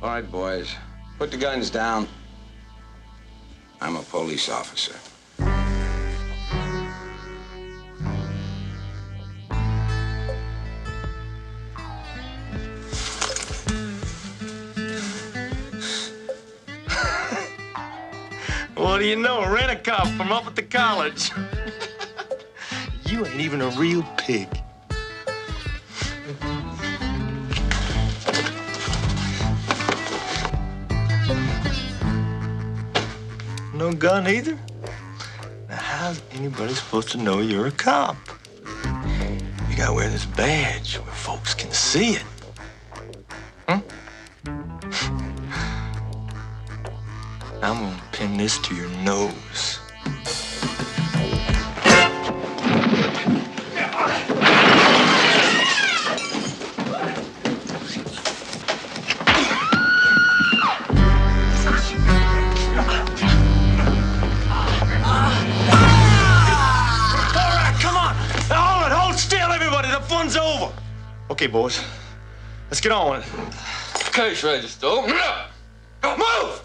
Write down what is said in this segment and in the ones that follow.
All right, boys, put the guns down. I'm a police officer. What do you know? Rent-a-cop from up at the college. You ain't even a real pig. No gun either? Now, how's anybody supposed to know you're a cop? You gotta wear this badge where folks can see it. Huh? I'm gonna pin this to your nose. Over. Okay, boys. Let's get on with it. Case register. Open it up. Go, move!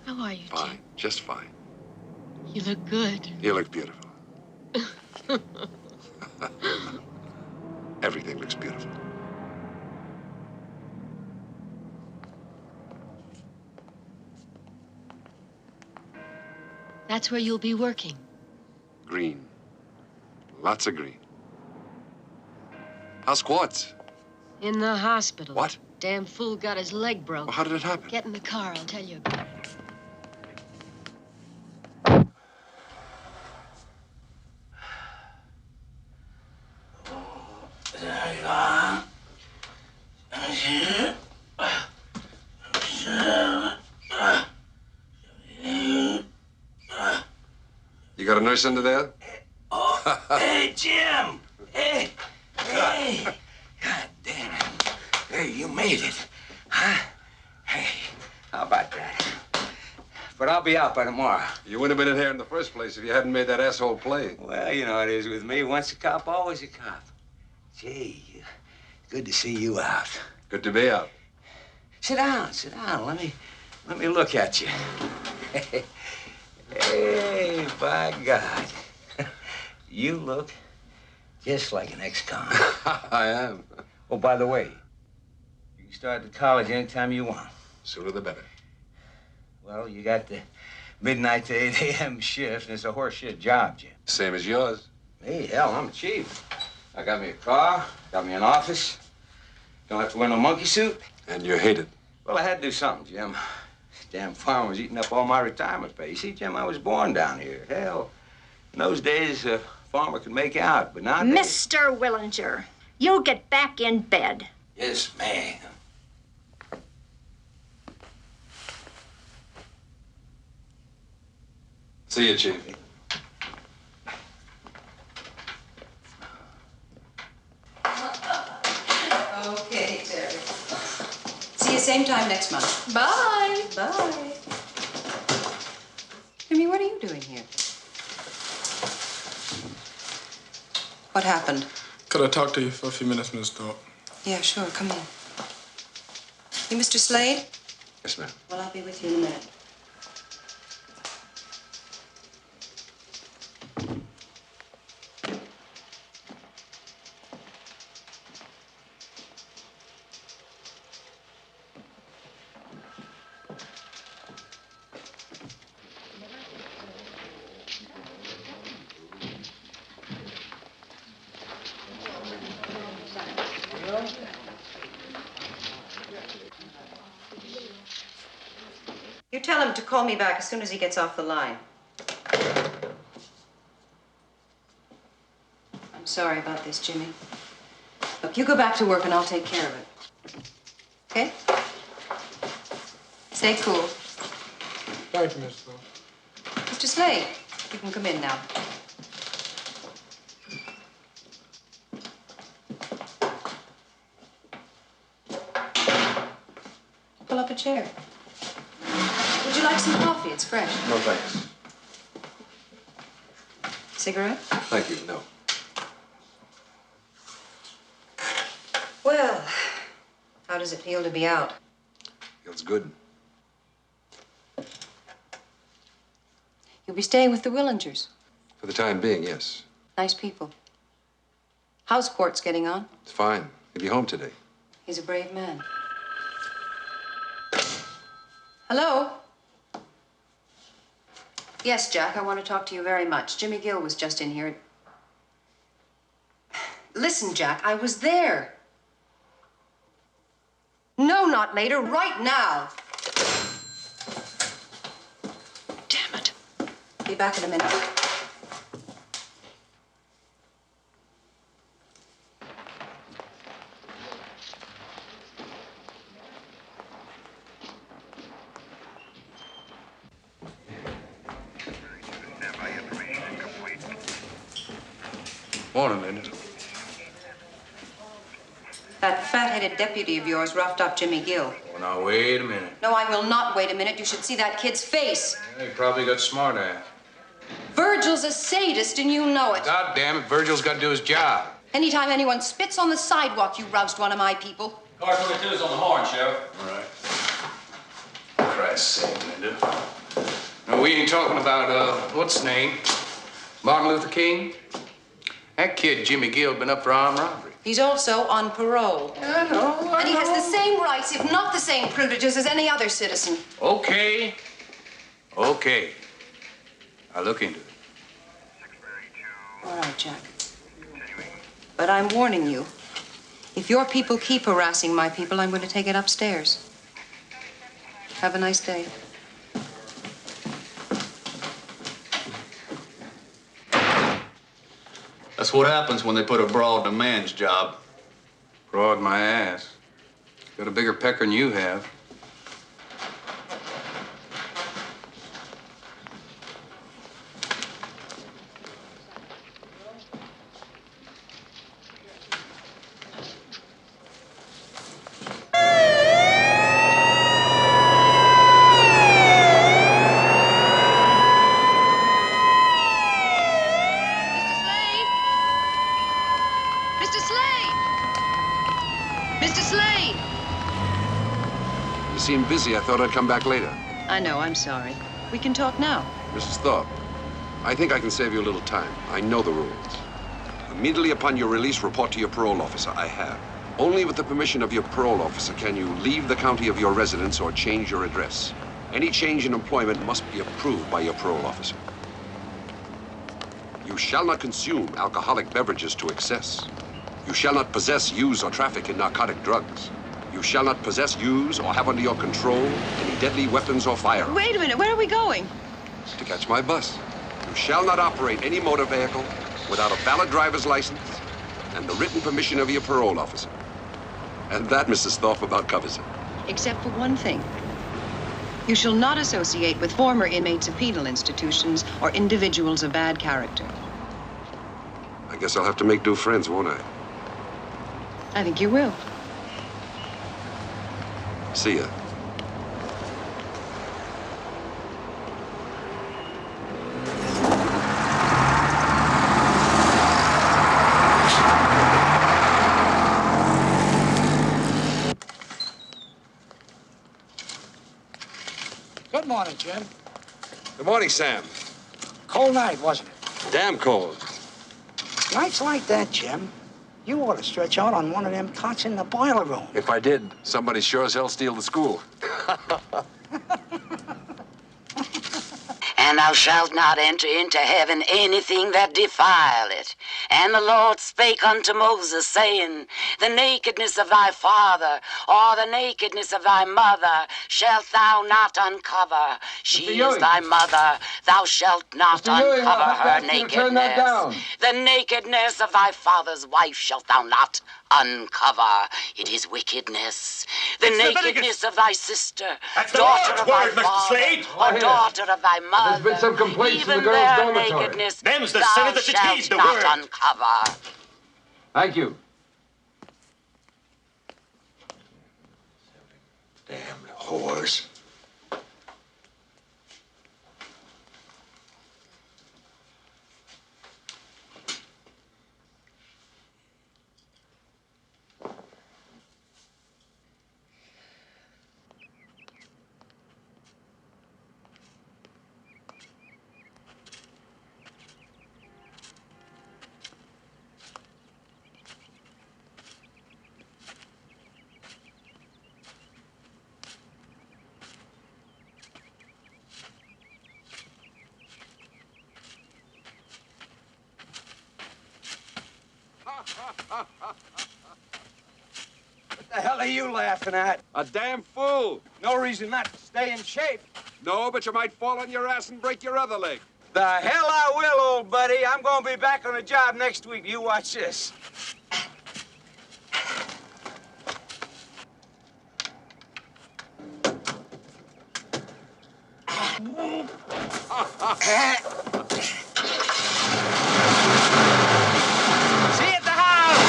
How are you, Jim? Fine, just fine. You look good. You look beautiful. Everything looks beautiful. That's where you'll be working. Green. Lots of green. How's Quartz? In the hospital. What? Damn fool got his leg broke. Well, how did it happen? Get in the car, I'll tell you about it. got a nurse under there? Oh, hey, Jim. Hey. God damn it. Hey, you made it. Huh? Hey, how about that? But I'll be out by tomorrow. You wouldn't have been in here in the first place if you hadn't made that asshole play. Well, you know how it is with me. Once a cop, always a cop. Gee, good to see you out. Good to be out. Sit down. Let me look at you. Hey, by God. You look just like an ex-con. I am. Oh, by the way, you can start at college anytime you want. Sooner the better. Well, you got the midnight to 8 a.m. shift, and it's a horseshit job, Jim. Same as yours. Hey, hell, I'm cheap. I got me a car, got me an office. Don't have to wear no monkey suit. And you're hated. Well, I had to do something, Jim. Damn farm was eating up all my retirement pay. You see, Jim, I was born down here. Hell, in those days, a farmer could make out, but nowadays... Mr. Willinger, you'll get back in bed. Yes, ma'am. See you, Chief. Okay, Terry. See you same time next month. Bye. Bye. Jimmy, what are you doing here? What happened? Could I talk to you for a few minutes, Miss Thorpe? Yeah, sure. Come in. You Mr. Slade? Yes, ma'am. Well, I'll be with you in a minute. You tell him to call me back as soon as he gets off the line. I'm sorry about this, Jimmy. Look, you go back to work and I'll take care of it. Okay? Stay cool. Thank you, Miss Thorpe. Mr. Slade, you can come in now. Pull up a chair. Would you like some coffee? It's fresh. No, thanks. Cigarette? Thank you, no. Well, how does it feel to be out? Feels good. You'll be staying with the Willingers. For the time being, yes. Nice people. How's Quartz getting on? It's fine. He'll be home today. He's a brave man. Hello? Yes, Jack, I want to talk to you very much. Jimmy Gill was just in here. Listen, Jack, I was there. No, not later, right now. Damn it. Be back in a minute. Morning, Linda. That fat-headed deputy of yours roughed up Jimmy Gill. Oh, now, wait a minute. No, I will not wait a minute. You should see that kid's face. Yeah, he probably got smart ass. Virgil's a sadist, and you know it. God damn it, Virgil's got to do his job. Anytime anyone spits on the sidewalk, you roust one of my people. Car 22's on the horn, Sheriff. All right. For Christ's sake, Linda. No, we ain't talking about, what's his name? Martin Luther King? That kid, Jimmy Gill, been up for armed robbery. He's also on parole. I know. And he has the same rights, if not the same privileges, as any other citizen. Okay. Okay. I'll look into it. All right, Jack. But I'm warning you. If your people keep harassing my people, I'm going to take it upstairs. Have a nice day. That's what happens when they put a broad in a man's job. Broad my ass. Got a bigger pecker than you have. seemed busy. I thought I'd come back later. I know, I'm sorry. We can talk now. Mrs. Thorpe, I think I can save you a little time. I know the rules. Immediately upon your release, report to your parole officer. I have. Only with the permission of your parole officer can you leave the county of your residence or change your address. Any change in employment must be approved by your parole officer. You shall not consume alcoholic beverages to excess. You shall not possess, use, or traffic in narcotic drugs. You shall not possess, use, or have under your control any deadly weapons or firearms. Wait a minute, where are we going? To catch my bus. You shall not operate any motor vehicle without a valid driver's license and the written permission of your parole officer. And that, Mrs. Thorpe, about covers it. Except for one thing. You shall not associate with former inmates of penal institutions or individuals of bad character. I guess I'll have to make new friends, won't I? I think you will. See ya. Good morning, Jim. Good morning, Sam. Cold night, wasn't it? Damn cold. Nights like that, Jim, you ought to stretch out on one of them cots in the boiler room. If I did, somebody sure as hell steal the school. And thou shalt not enter into heaven anything that defile it. And the Lord spake unto Moses, saying, The nakedness of thy father, or the nakedness of thy mother, shalt thou not uncover. She is thy mother, thou shalt not uncover her nakedness. The nakedness of thy father's wife shalt thou not uncover. It is wickedness. The nakedness of thy sister, daughter of thy father, or daughter of thy mother. There's been some complaints even in the girls' their dormitory. nakedness, Them's the thou sinners that should shalt heed the not word. uncover. Thank you. Damn whores. What the hell are you laughing at? A damn fool. No reason not to stay in shape. No, but you might fall on your ass and break your other leg. The hell I will, old buddy. I'm gonna be back on the job next week. You watch this. See you at the house.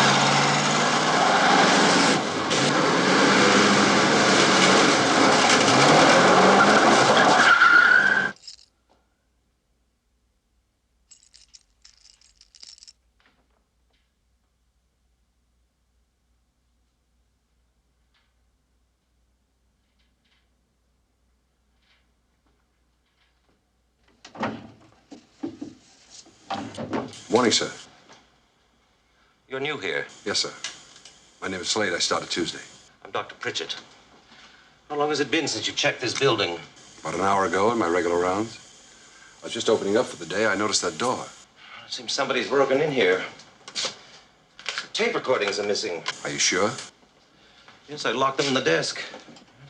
Morning, sir. You're new here. Yes, sir. My name is Slade. I started Tuesday. I'm Dr. Pritchett. How long has it been since you checked this building? About an hour ago in my regular rounds. I was just opening up for the day. I noticed that door. It seems somebody's broken in here. Tape recordings are missing. Are you sure? Yes, I locked them in the desk.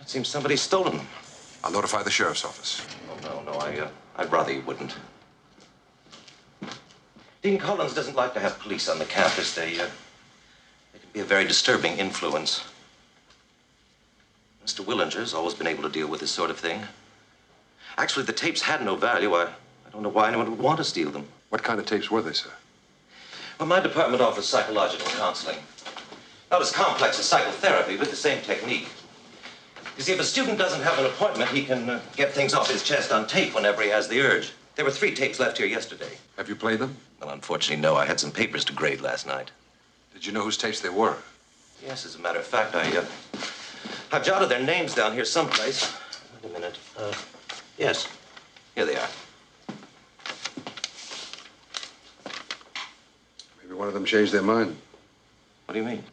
It seems somebody's stolen them. I'll notify the sheriff's office. Oh, no, I'd rather you wouldn't. Dean Collins doesn't like to have police on the campus. They can be a very disturbing influence. Mr. Willinger's always been able to deal with this sort of thing. Actually, the tapes had no value. I don't know why anyone would want to steal them. What kind of tapes were they, sir? Well, my department offers psychological counseling. Not as complex as psychotherapy, but the same technique. You see, if a student doesn't have an appointment, he can get things off his chest on tape whenever he has the urge. There were 3 tapes left here yesterday. Have you played them? Well, unfortunately, no. I had some papers to grade last night. Did you know whose tapes they were? Yes, as a matter of fact, I I've jotted their names down here someplace. Wait a minute. Yes. Here they are. Maybe one of them changed their mind. What do you mean?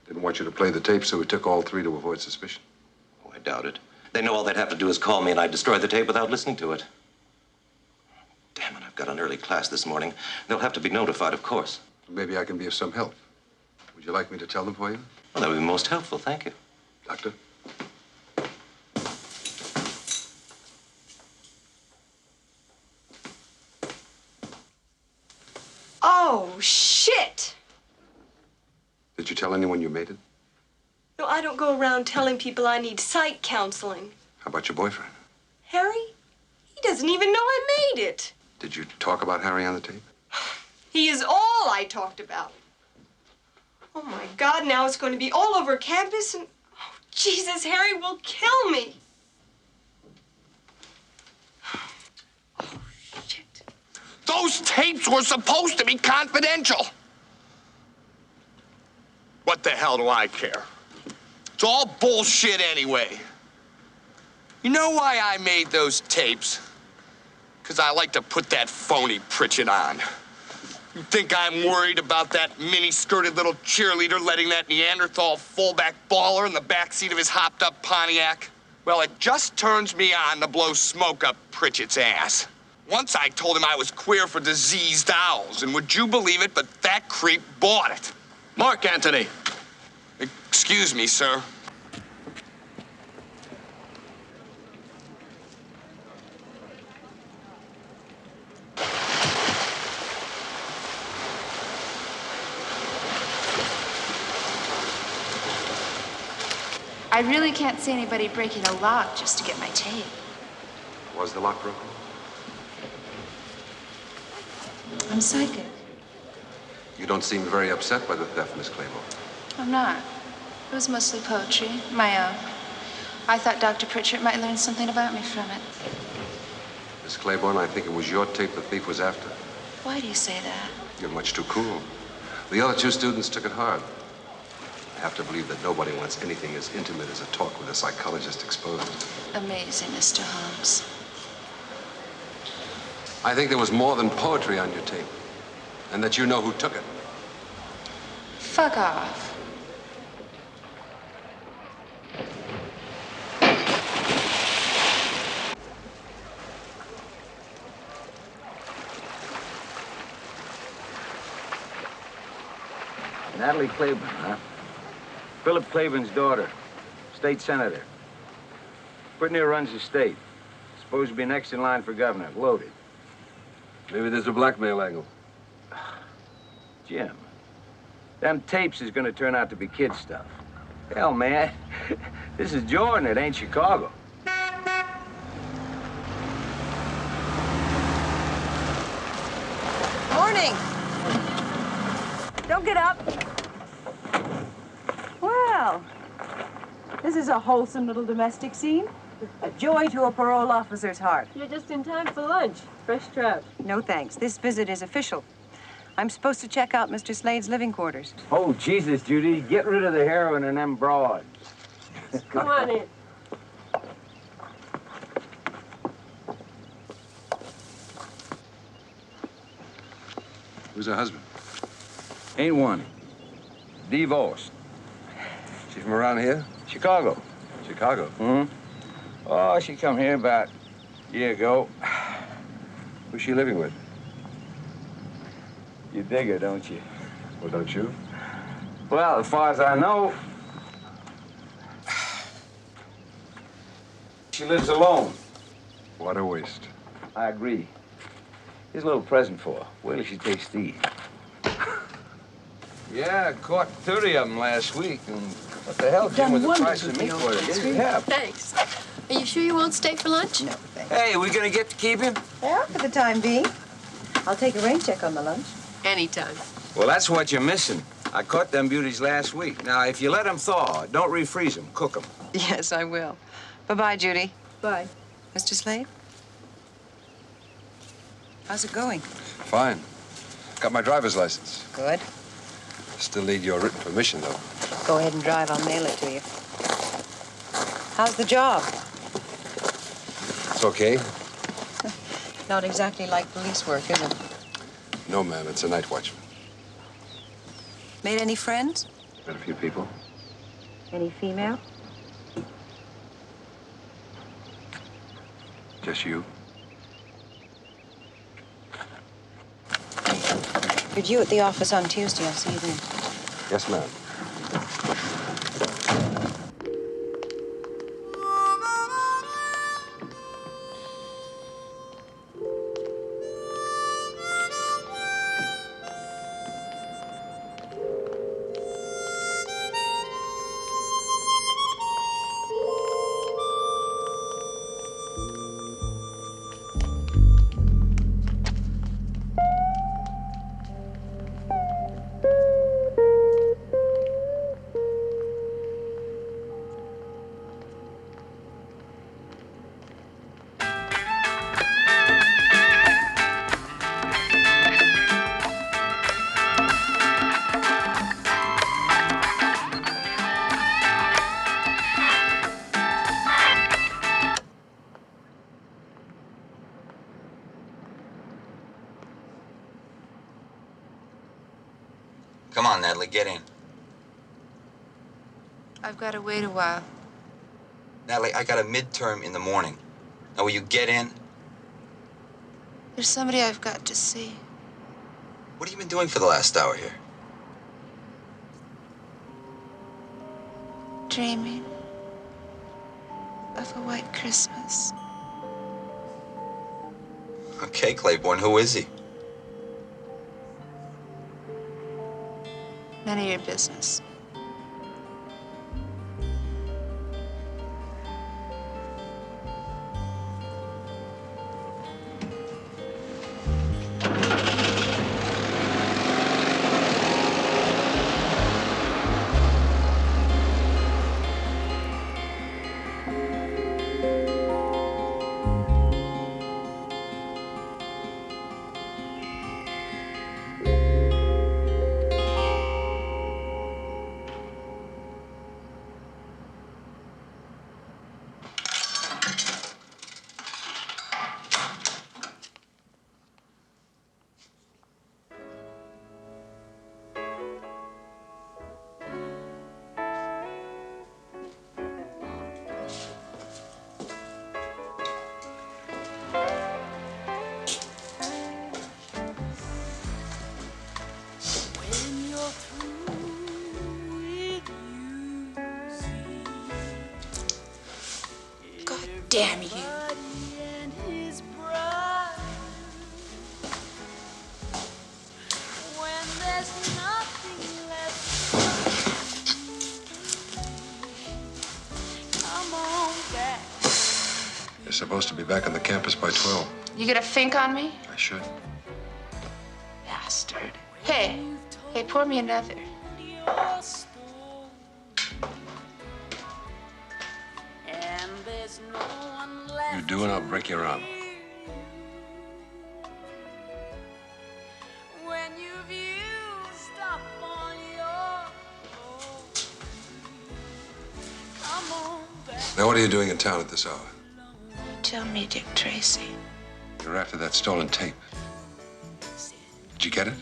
Didn't want you to play the tape, so we took all three to avoid suspicion. Oh, I doubt it. They know all they'd have to do is call me, and I'd destroy the tape without listening to it. Damn it, I've got an early class this morning. They'll have to be notified, of course. Maybe I can be of some help. Would you like me to tell them for you? Well, that would be most helpful, thank you. Doctor? Oh, shit! Did you tell anyone you made it? No, I don't go around telling people I need psych counseling. How about your boyfriend? Harry? He doesn't even know I made it. Did you talk about Harry on the tape? He is all I talked about. Oh, my God, now it's going to be all over campus and... Oh, Jesus, Harry will kill me. Oh, shit. Those tapes were supposed to be confidential. What the hell do I care? It's all bullshit anyway. You know why I made those tapes? Because I like to put that phony Pritchett on. You think I'm worried about that mini-skirted little cheerleader letting that Neanderthal fullback baller in the backseat of his hopped-up Pontiac? Well, it just turns me on to blow smoke up Pritchett's ass. Once I told him I was queer for diseased owls, and would you believe it, but that creep bought it. Mark Antony. Excuse me, sir. I really can't see anybody breaking a lock just to get my tape. Was the lock broken? I'm psychic. You don't seem very upset by the theft, Miss Clayborne. I'm not. It was mostly poetry, my own. I thought Dr. Pritchett might learn something about me from it. Miss Clayborne, I think it was your tape the thief was after. Why do you say that? You're much too cool. The other two students took it hard. I have to believe that nobody wants anything as intimate as a talk with a psychologist exposed. Amazing, Mr. Holmes. I think there was more than poetry on your tape, and that you know who took it. Fuck off. Natalie Clayborne, huh? Philip Claiborne's daughter, state senator. Pretty near runs the state. Supposed to be next in line for governor. Loaded. Maybe there's a blackmail angle. Jim, them tapes is gonna turn out to be kid stuff. Hell, man, this is Jordan. It ain't Chicago. Morning. Don't get up. Well, this is a wholesome little domestic scene. A joy to a parole officer's heart. You're just in time for lunch. Fresh trout. No thanks. This visit is official. I'm supposed to check out Mr. Slade's living quarters. Oh, Jesus, Judy, get rid of the heroin and them broads. Come on in. Who's her husband? Ain't one. Divorced. She from around here? Chicago. Chicago? Mm-hmm. Oh, she come here about a year ago. Who's she living with? You dig her, don't you? Well, don't you? Well, as far as I know, she lives alone. What a waste. I agree. Here's a little present for her. Wait till she takes Steve. Yeah, I caught 30 of them last week. And what the hell, Jim, was the price of meat for it? Yeah. Thanks. Are you sure you won't stay for lunch? No, thanks. Hey, we gonna get to keep him? Yeah, for the time being. I'll take a rain check on the lunch. Anytime. Well, that's what you're missing. I caught them beauties last week. Now, if you let them thaw, don't refreeze them, cook them. Yes, I will. Bye-bye, Judy. Bye. Mr. Slade? How's it going? Fine. Got my driver's license. Good. Still need your written permission, though. Go ahead and drive. I'll mail it to you. How's the job? It's okay. Not exactly like police work, is it? No, ma'am, it's a night watchman. Made any friends? Met a few people. Any female? Just you. You're due at the office on Tuesday. I'll see you then. Yes, ma'am. Come on, Natalie, get in. I've got to wait a while. Natalie, I got a midterm in the morning. Now, will you get in? There's somebody I've got to see. What have you been doing for the last hour here? Dreaming of a white Christmas. Okay, Clayborne, who is he? None of your business. Damn you. You're supposed to be back on the campus by 12. You gonna think on me? I should. Bastard. Hey, pour me another. You do, and I'll break your arm. Now, what are you doing in town at this hour? Tell me, Dick Tracy. You're after that stolen tape. Did you get it?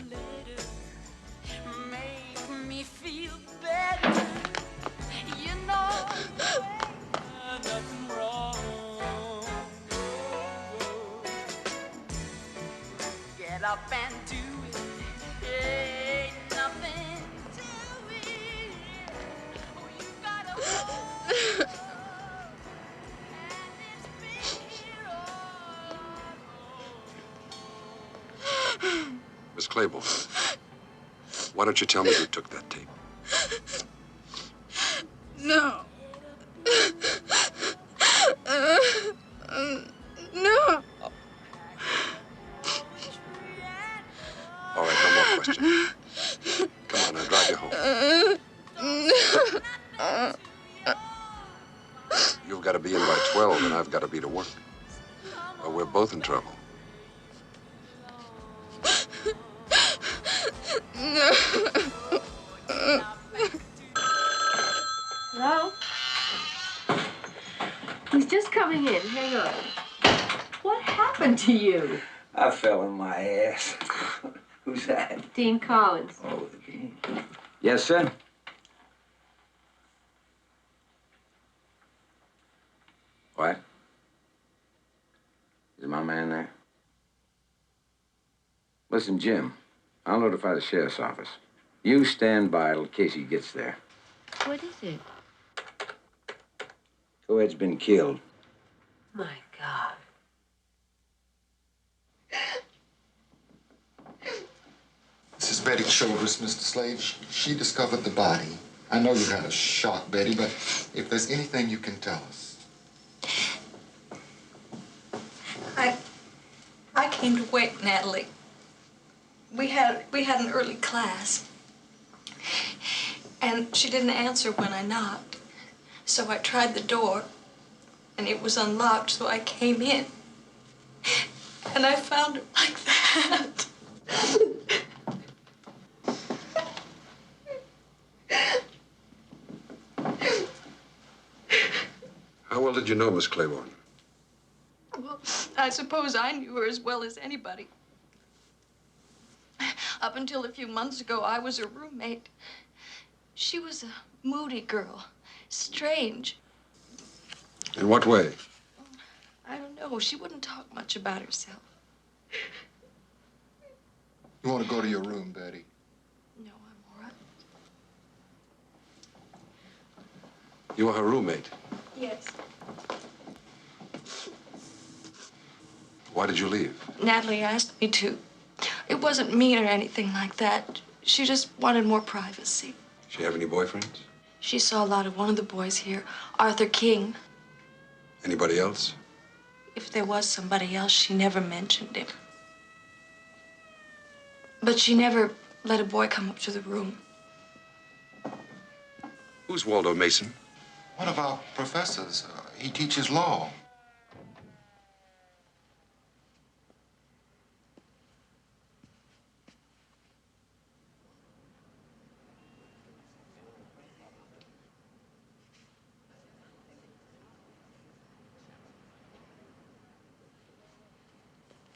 Get up and do it. Ain't nothing to it. Oh, you gotta hold. Miss Clayborne, why don't you tell me who took that tape? No. No. All right, no more questions. Come on, I'll drive you home. You've got to be in by 12, and I've got to be to work. Or we're both in trouble. No. Hello? He's just coming in. Hang on. What happened to you? I fell on my ass. Who's that? Dean Collins. Oh, the dean. Yes, sir? What? Is my man there? Listen, Jim, I'll notify the sheriff's office. You stand by in case he gets there. What is it? Coed's been killed. My God. This is Betty Childress, Mr. Slade. She discovered the body. I know you had a shock, Betty, but if there's anything you can tell us. I came to wake Natalie. We had an early class. And she didn't answer when I knocked. So I tried the door, and it was unlocked, so I came in. And I found her like that. How well did you know Miss Clayborne? Well, I suppose I knew her as well as anybody. Up until a few months ago, I was her roommate. She was a moody girl, strange. In what way? I don't know. She wouldn't talk much about herself. You want to go to your room, Betty? No, I'm all right. You were her roommate. Yes. Why did you leave? Natalie asked me to. It wasn't mean or anything like that. She just wanted more privacy. She have any boyfriends? She saw a lot of one of the boys here, Arthur King. Anybody else? If there was somebody else, she never mentioned him. But she never let a boy come up to the room. Who's Waldo Mason? One of our professors. He teaches law.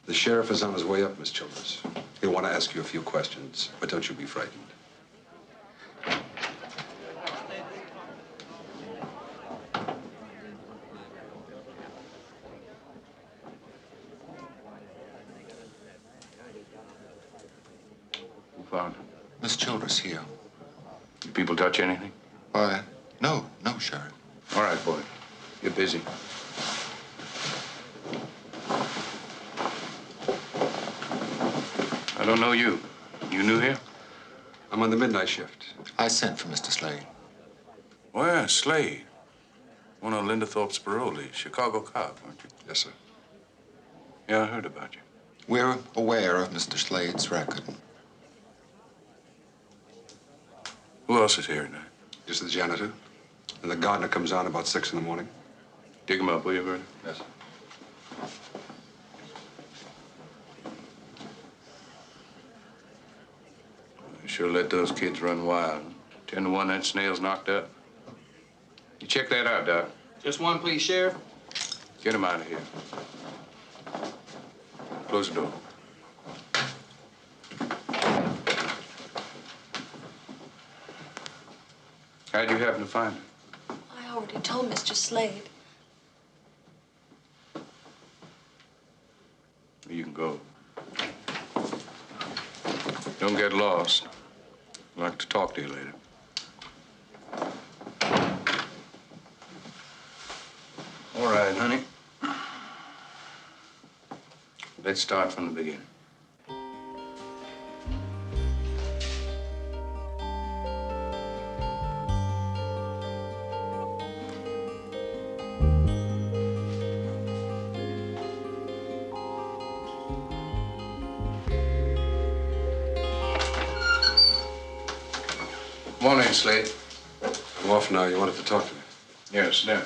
The sheriff is on his way up, Miss Childress. He'll want to ask you a few questions, but don't you be frightened. Who found her? Miss Childress here. Did people touch anything? Why, no, Sheriff. All right, boy. Get busy. I don't know you. You new here? I'm on the midnight shift. I sent for Mr. Slade. Well, Slade. One of Linda Thorpe's parolees. Chicago cop, weren't you? Yes, sir. Yeah, I heard about you. We're aware of Mr. Slade's record. Who else is here tonight? Just the janitor. And the gardener comes on about 6 in the morning. Dig him up, will you, Vernon? Yes, sir. You sure let those kids run wild. 10 to 1, that snail's knocked up. You check that out, Doc. Just one, please, Sheriff. Get him out of here. Close the door. How'd you happen to find her? I already told Mr. Slade. You can go. Don't get lost. I'd like to talk to you later. All right, honey. Let's start from the beginning. Morning, Slade. I'm off now. You wanted to talk to me? Yeah, sit down.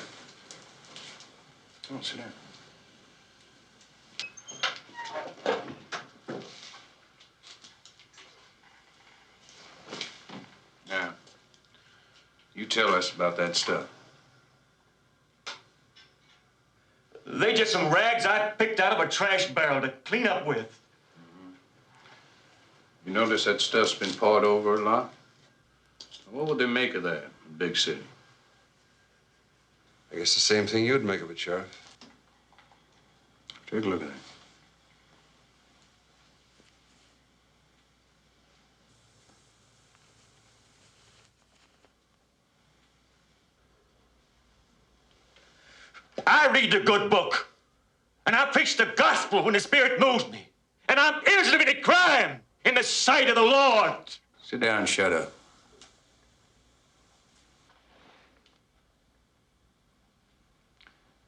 Come on, sit down. Now, you tell us about that stuff. just some rags I picked out of a trash barrel to clean up with. You notice that stuff's been poured over a lot? What would they make of that in a big city? I guess the same thing you'd make of it, Sheriff. Take a look at it. I read the good book, and I preach the gospel when the Spirit moves me, and I'm innocent of any crime in the sight of the Lord. Sit down and shut up.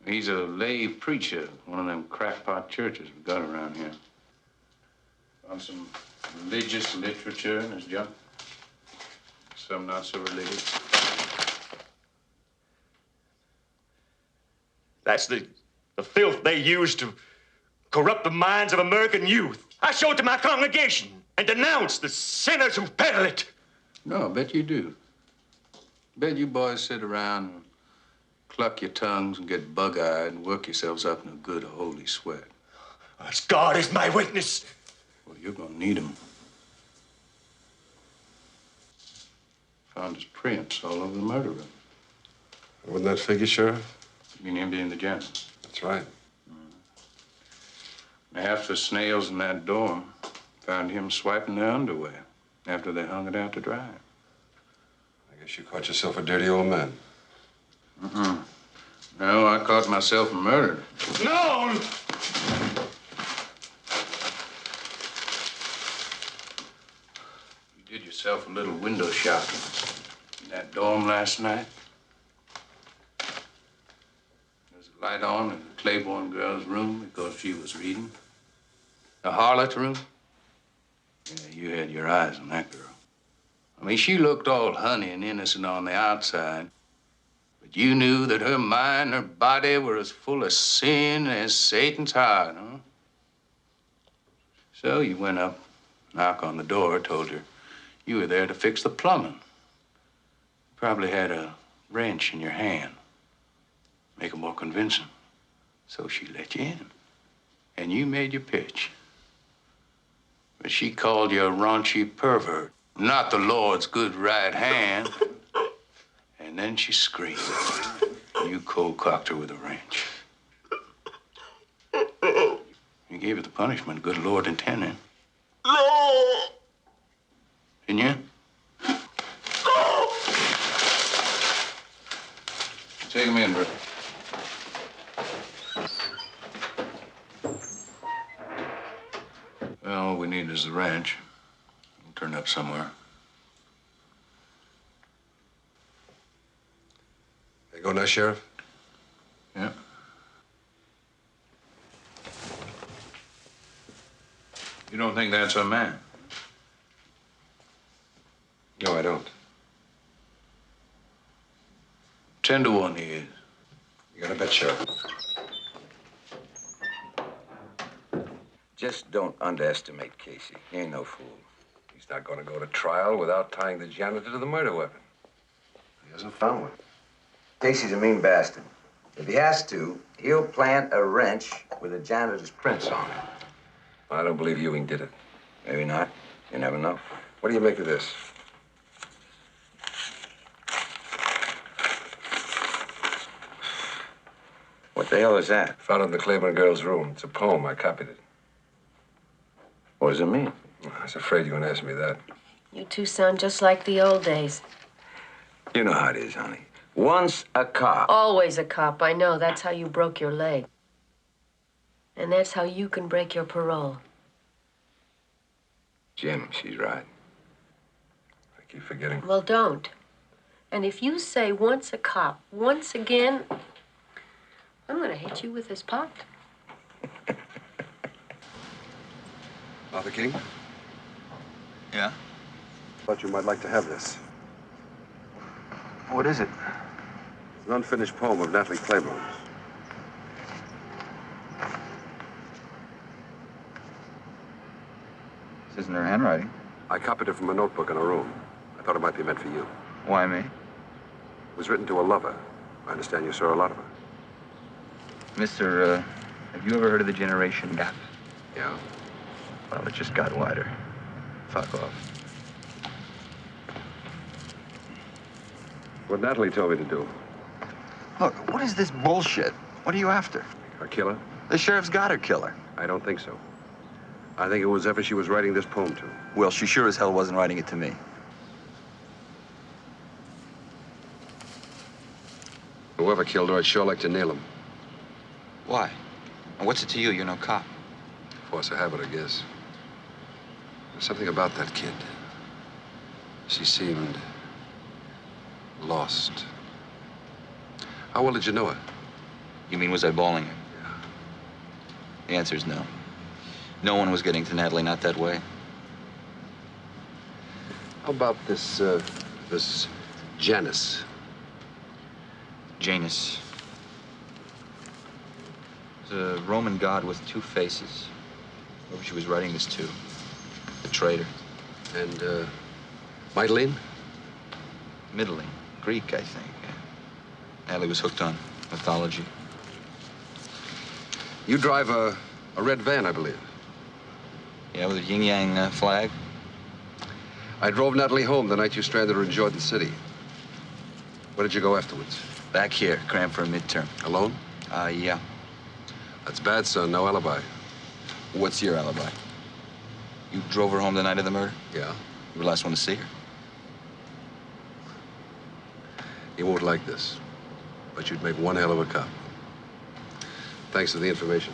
He's a lay preacher, one of them crackpot churches we got around here. Found some religious literature in his junk. Some not so religious. That's the filth they use to corrupt the minds of American youth. I show it to my congregation and denounce the sinners who peddle it. No, I bet you do. Bet you boys sit around and cluck your tongues and get bug-eyed and work yourselves up in a good holy sweat. As God is my witness. Well, you're gonna need him. Found his prints all over the murder room. Wouldn't that figure, Sheriff? You mean him being the janitor? That's right. Half the snails in that dorm found him swiping their underwear after they hung it out to dry. I guess you caught yourself a dirty old man. No, I caught myself murdered. No! You did yourself a little window shopping in that dorm last night. There's a light on in the Clayborne girl's room because she was reading. The harlot room? Yeah, you had your eyes on that girl. I mean, she looked all honey and innocent on the outside. But you knew that her mind and her body were as full of sin as Satan's heart, huh? So you went up, knocked on the door, told her you were there to fix the plumbing. Probably had a wrench in your hand. Make it more convincing. So she let you in. And you made your pitch. But she called you a raunchy pervert, not the Lord's good right hand. And then she screamed. You cold-cocked her with a wrench. You gave her the punishment good Lord intended. No! Didn't you? Take him in, bro. Well, all we need is the wrench. We'll turn up somewhere. There you go now, Sheriff? Yeah. You don't think that's a man? No, I don't. 10 to 1 he is. You got a bet, Sheriff? Just don't underestimate Casey. He ain't no fool. He's not going to go to trial without tying the janitor to the murder weapon. He hasn't found one. Casey's a mean bastard. If he has to, he'll plant a wrench with a janitor's prints on it. I don't believe Ewing did it. Maybe not. You never know. What do you make of this? What the hell is that? Found it in the Clayborne girl's room. It's a poem. I copied it. What does it mean? I was afraid you were going to ask me that. You two sound just like the old days. You know how it is, honey. Once a cop. Always a cop, I know. That's how you broke your leg. And that's how you can break your parole. Jim, she's right. I keep forgetting. Well, don't. And if you say once a cop, once again, I'm gonna hit you with this pot. Arthur King? Yeah? Thought you might like to have this. What is it? It's an unfinished poem of Natalie Clayborne's. This isn't her handwriting. I copied it from a notebook in her room. I thought it might be meant for you. Why me? It was written to a lover. I understand you saw a lot of her. Mr. Have you ever heard of the generation gap? Yeah. Well, it just got wider. Fuck off. What Natalie told me to do. Look, what is this bullshit? What are you after? A killer? The sheriff's got her killer. I don't think so. I think it was ever she was writing this poem to. Well, she sure as hell wasn't writing it to me. Whoever killed her, I'd sure like to nail him. Why? And what's it to you? You're no cop. Force of habit, I guess. There's something about that kid. She seemed lost. How well did you know her? You mean, was I balling her? Yeah. The answer is no. No one was getting to Natalie, not that way. How about this, this Janus? Janus. It's a Roman god with two faces. Whoever she was writing this to. The traitor. And, Mytilene? Mytilene. Greek, I think. Natalie was hooked on mythology. You drive a red van, I believe. Yeah, with a yin-yang flag. I drove Natalie home the night you stranded her in Jordan City. Where did you go afterwards? Back here, crammed for a midterm. Alone? Yeah. That's bad, son. No alibi. What's your alibi? You drove her home the night of the murder? Yeah. You were the last one to see her. You won't like this, but you'd make one hell of a cop. Thanks for the information.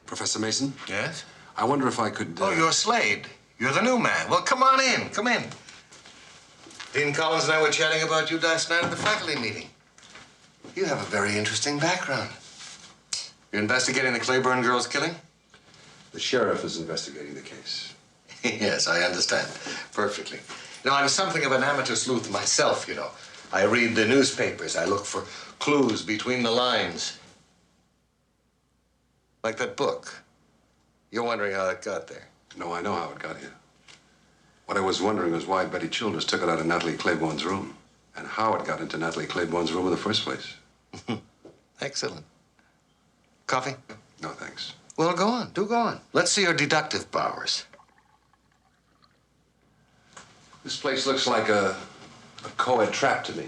Professor Mason? Yes? I wonder if I could... Oh, you're Slade. You're the new man. Well, come on in. Come in. Dean Collins and I were chatting about you last night at the faculty meeting. You have a very interesting background. You're investigating the Clayborne girl's killing? The sheriff is investigating the case. Yes, I understand perfectly. You know, I'm something of an amateur sleuth myself, you know. I read the newspapers. I look for clues between the lines. Like that book. You're wondering how it got there. No, I know how it got here. What I was wondering was why Betty Childers took it out of Natalie Clayborne's room, and how it got into Natalie Clayborne's room in the first place. Excellent. Coffee? No, thanks. Well, go on. Do go on. Let's see your deductive powers. This place looks like a coed trap to me.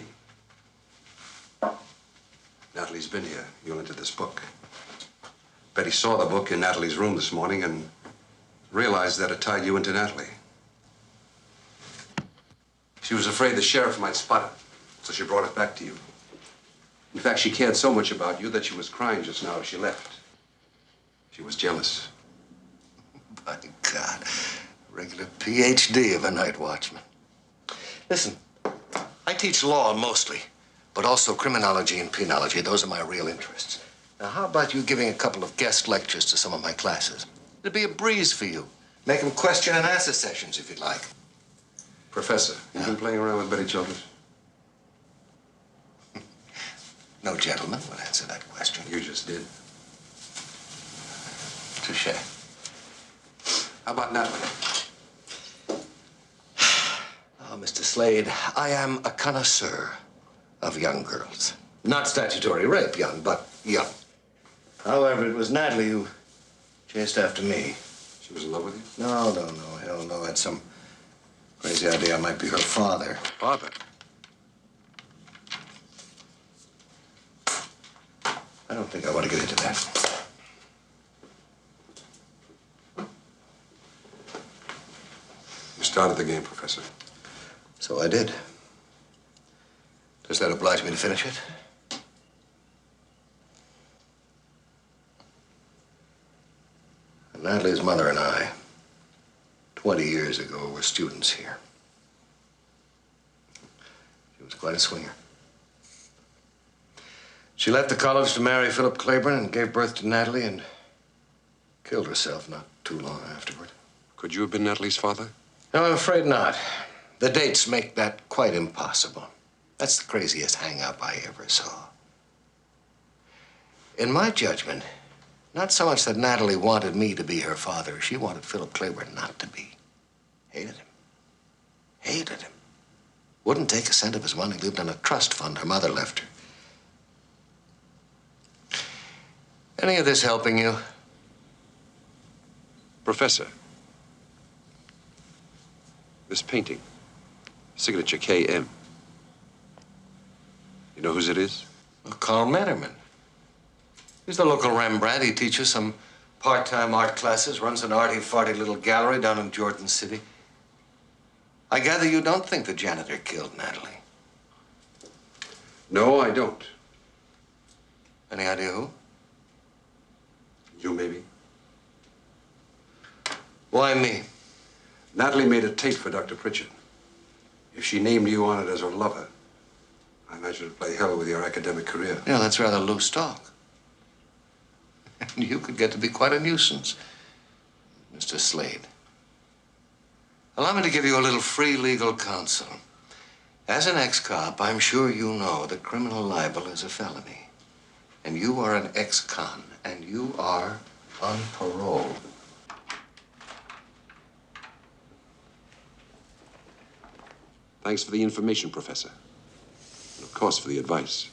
Natalie's been here. You'll into this book. Betty saw the book in Natalie's room this morning and realized that it tied you into Natalie. She was afraid the sheriff might spot it, so she brought it back to you. In fact, she cared so much about you that she was crying just now as she left. She was jealous. By God, regular PhD of a night watchman. Listen, I teach law mostly, but also criminology and penology. Those are my real interests. Now, how about you giving a couple of guest lectures to some of my classes? It'd be a breeze for you. Make them question and answer sessions, if you'd like. Professor, you've been playing around with Betty Childers? No gentleman would answer that question. You just did. Touché. How about Natalie? Oh, Mr. Slade, I am a connoisseur of young girls. Not statutory rape young, but young. However, it was Natalie who chased after me. She was in love with you? No, hell no. I had some crazy idea I might be her father. Father? I don't think I want to get into that. You started the game, Professor. So I did. Does that oblige me to finish it? Natalie's mother and I, 20 years ago, were students here. was quite a swinger. She left the college to marry Philip Clayborne and gave birth to Natalie and killed herself not too long afterward. Could you have been Natalie's father? No, I'm afraid not. The dates make that quite impossible. That's the craziest hang-up I ever saw. In my judgment, not so much that Natalie wanted me to be her father. She wanted Philip Clayborne not to be. Hated him. Hated him. Wouldn't take a cent of his money. Lived on a trust fund her mother left her. Any of this helping you? Professor. This painting. Signature K.M. You know whose it is? Well, Carl Metterman. He's the local Rembrandt. He teaches some part-time art classes, runs an arty-farty little gallery down in Jordan City. I gather you don't think the janitor killed Natalie. No, I don't. Any idea who? You, maybe? Why me? Natalie made a tape for Dr. Pritchard. If she named you on it as her lover, I imagine it'd play hell with your academic career. Yeah, that's rather loose talk. And you could get to be quite a nuisance, Mr. Slade. Allow me to give you a little free legal counsel. As an ex-cop, I'm sure you know that criminal libel is a felony. And you are an ex-con, and you are on parole. Thanks for the information, Professor. And of course, for the advice.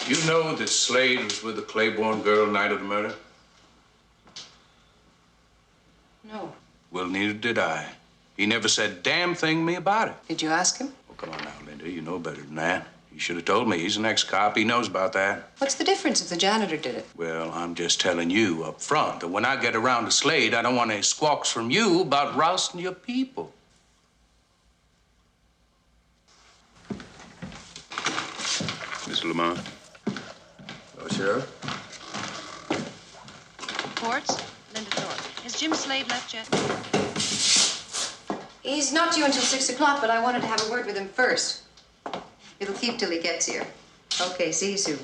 You know that Slade was with the Clayborne girl night of the murder? No. Well, neither did I. He never said a damn thing to me about it. Did you ask him? Oh, come on now, Linda. You know better than that. You should have told me. He's an ex-cop. He knows about that. What's the difference if the janitor did it? Well, I'm just telling you up front that when I get around to Slade, I don't want any squawks from you about rousting your people. Mr. Lamont. Oh, Sheriff? Quartz? Linda Thorpe. Has Jim Slade left yet? He's not due until 6 o'clock, but I wanted to have a word with him first. It'll keep till he gets here. Okay, see you soon.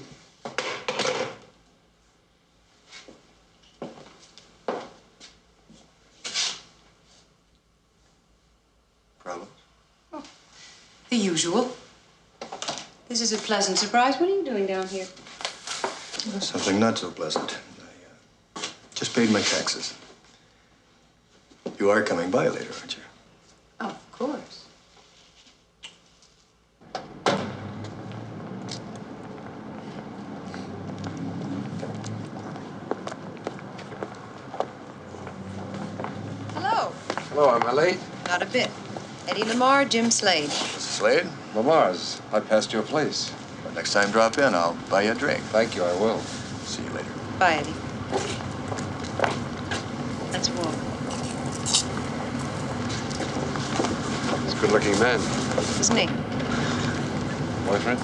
Problem? Oh, the usual. This is a pleasant surprise. What are you doing down here? Something not so pleasant. I just paid my taxes. You are coming by later, aren't you? Oh, of course. Hello. Hello, am I late? Not a bit. Eddie Lamar, Jim Slade. Mrs. Slade? Lamar's. I passed your place. But next time, drop in. I'll buy you a drink. Thank you, I will. See you later. Bye, Eddie. Let's walk. He's a good-looking man. Isn't he? Boyfriend?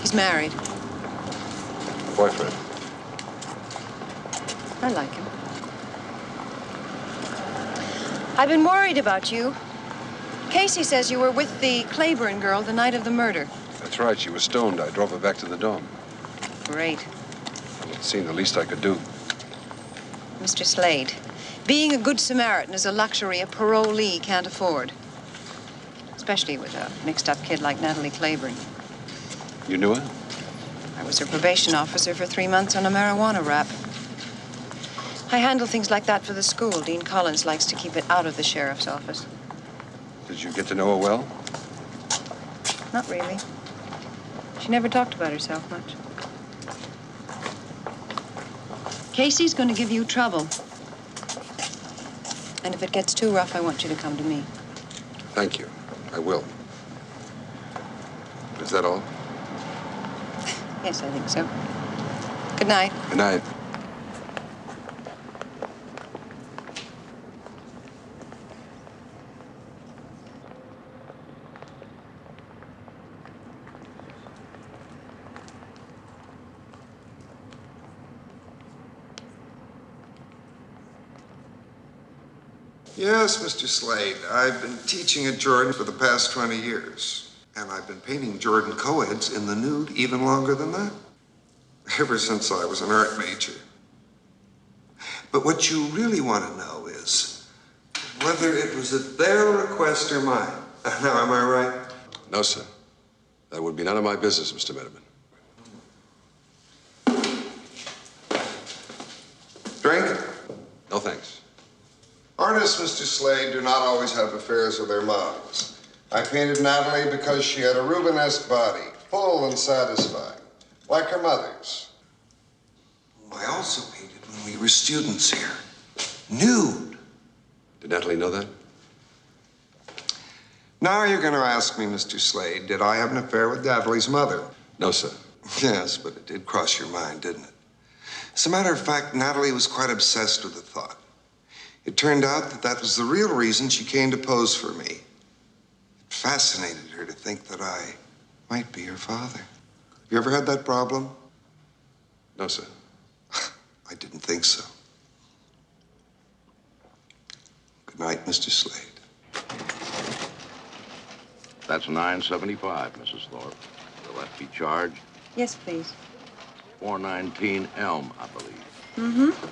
He's married. Boyfriend. I like him. I've been worried about you. Casey says you were with the Clayborne girl the night of the murder. That's right, she was stoned. I drove her back to the dorm. Great. Well, it seemed the least I could do. Mr. Slade, being a good Samaritan is a luxury a parolee can't afford. Especially with a mixed-up kid like Natalie Clayborne. You knew her? I was her probation officer for 3 months on a marijuana rap. I handle things like that for the school. Dean Collins likes to keep it out of the sheriff's office. Did you get to know her well? Not really. She never talked about herself much. Casey's going to give you trouble. And if it gets too rough, I want you to come to me. Thank you. I will. Is that all? Yes, I think so. Good night. Good night. Yes, Mr. Slade. I've been teaching at Jordan for the past 20 years. And I've been painting Jordan coeds in the nude even longer than that. Ever since I was an art major. But what you really want to know is whether it was at their request or mine. Now, am I right? No, sir. That would be none of my business, Mr. Mitterman. Drink? No, thanks. Artists, Mr. Slade, do not always have affairs with their models. I painted Natalie because she had a Rubenesque body, full and satisfying, like her mother's. I also painted when we were students here, nude. Did Natalie know that? Now you're going to ask me, Mr. Slade, did I have an affair with Natalie's mother? No, sir. Yes, but it did cross your mind, didn't it? As a matter of fact, Natalie was quite obsessed with the thought. It turned out that that was the real reason she came to pose for me. It fascinated her to think that I might be her father. Have you ever had that problem? No, sir. I didn't think so. Good night, Mr. Slade. That's 975, Mrs. Thorpe. Will that be charged? Yes, please. 419 Elm, I believe. Mm-hmm.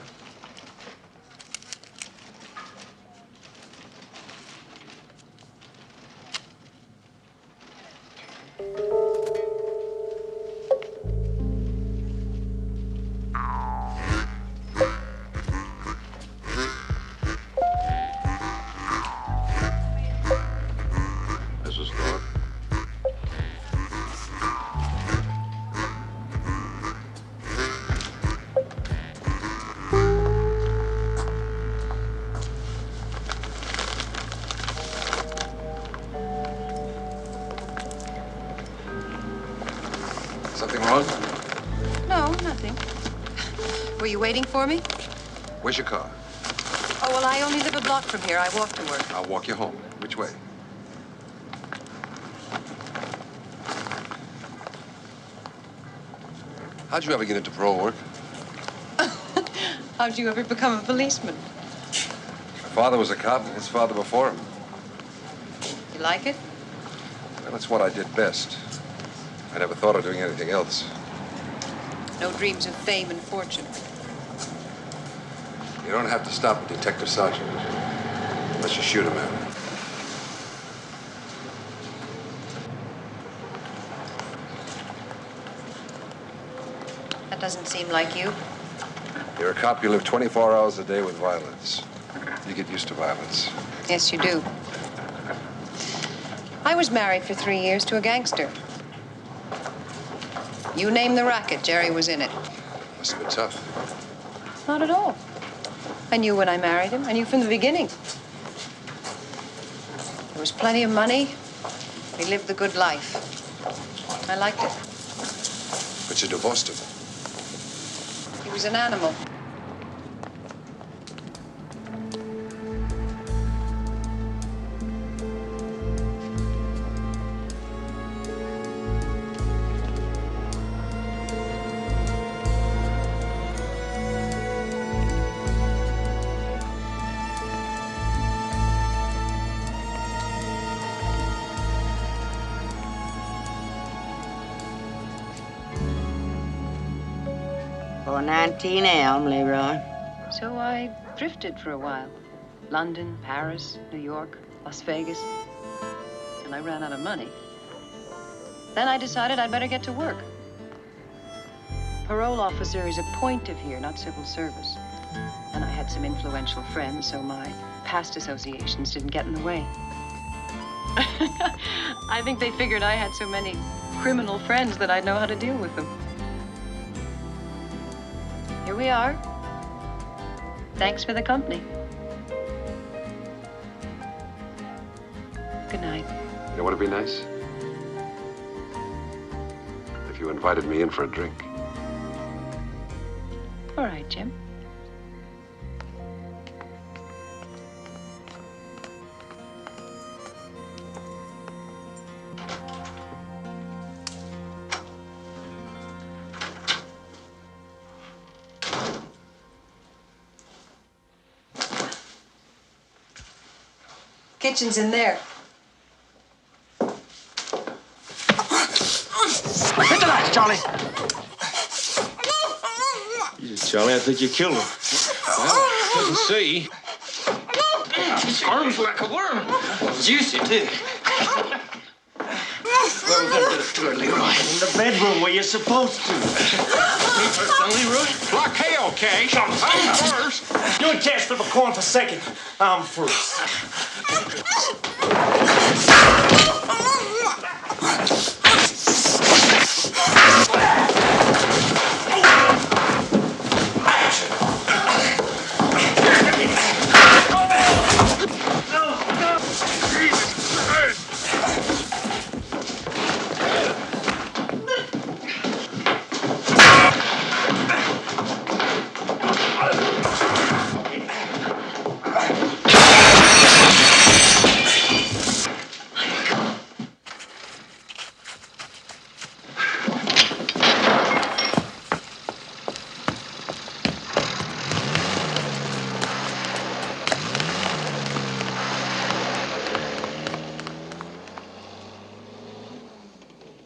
Mrs. Thorpe? Something wrong? No, nothing. Were you waiting for me? Where's your car? Oh, well, I only live a block from here. I walk to work. I'll walk you home. Which way? How'd you ever get into parole work? How'd you ever become a policeman? My father was a cop and his father before him. You like it? Well, it's what I did best. I never thought of doing anything else. No dreams of fame and fortune. You don't have to stop a detective sergeant unless you shoot a man. That doesn't seem like you. You're a cop. You live 24 hours a day with violence. You get used to violence. Yes, you do. I was married for 3 years to a gangster. You name the racket, Jerry was in it. Must have been tough. Not at all. I knew when I married him. I knew from the beginning. There was plenty of money. We lived the good life. I liked it. But you divorced him. He was an animal. Or 19 Elm, Leroy. So I drifted for a while. London, Paris, New York, Las Vegas. And I ran out of money. Then I decided I'd better get to work. Parole officer is appointive here, not civil service. And I had some influential friends, so my past associations didn't get in the way. I think they figured I had so many criminal friends that I'd know how to deal with them. Here we are, Thanks for the company. Good night. You know what would be nice? If you invited me in for a drink. All right, Jim. Kitchen's in there. Hit the lights, Charlie. Charlie, I think you killed him. Well, couldn't see. His arm's like a worm. Juicy, too. Where we gonna do it, Leroy? In the bedroom where you're supposed to. Me first, Leroy? Like hell, Cash. I'm first. You and Cash flip a coin for second. I'm first.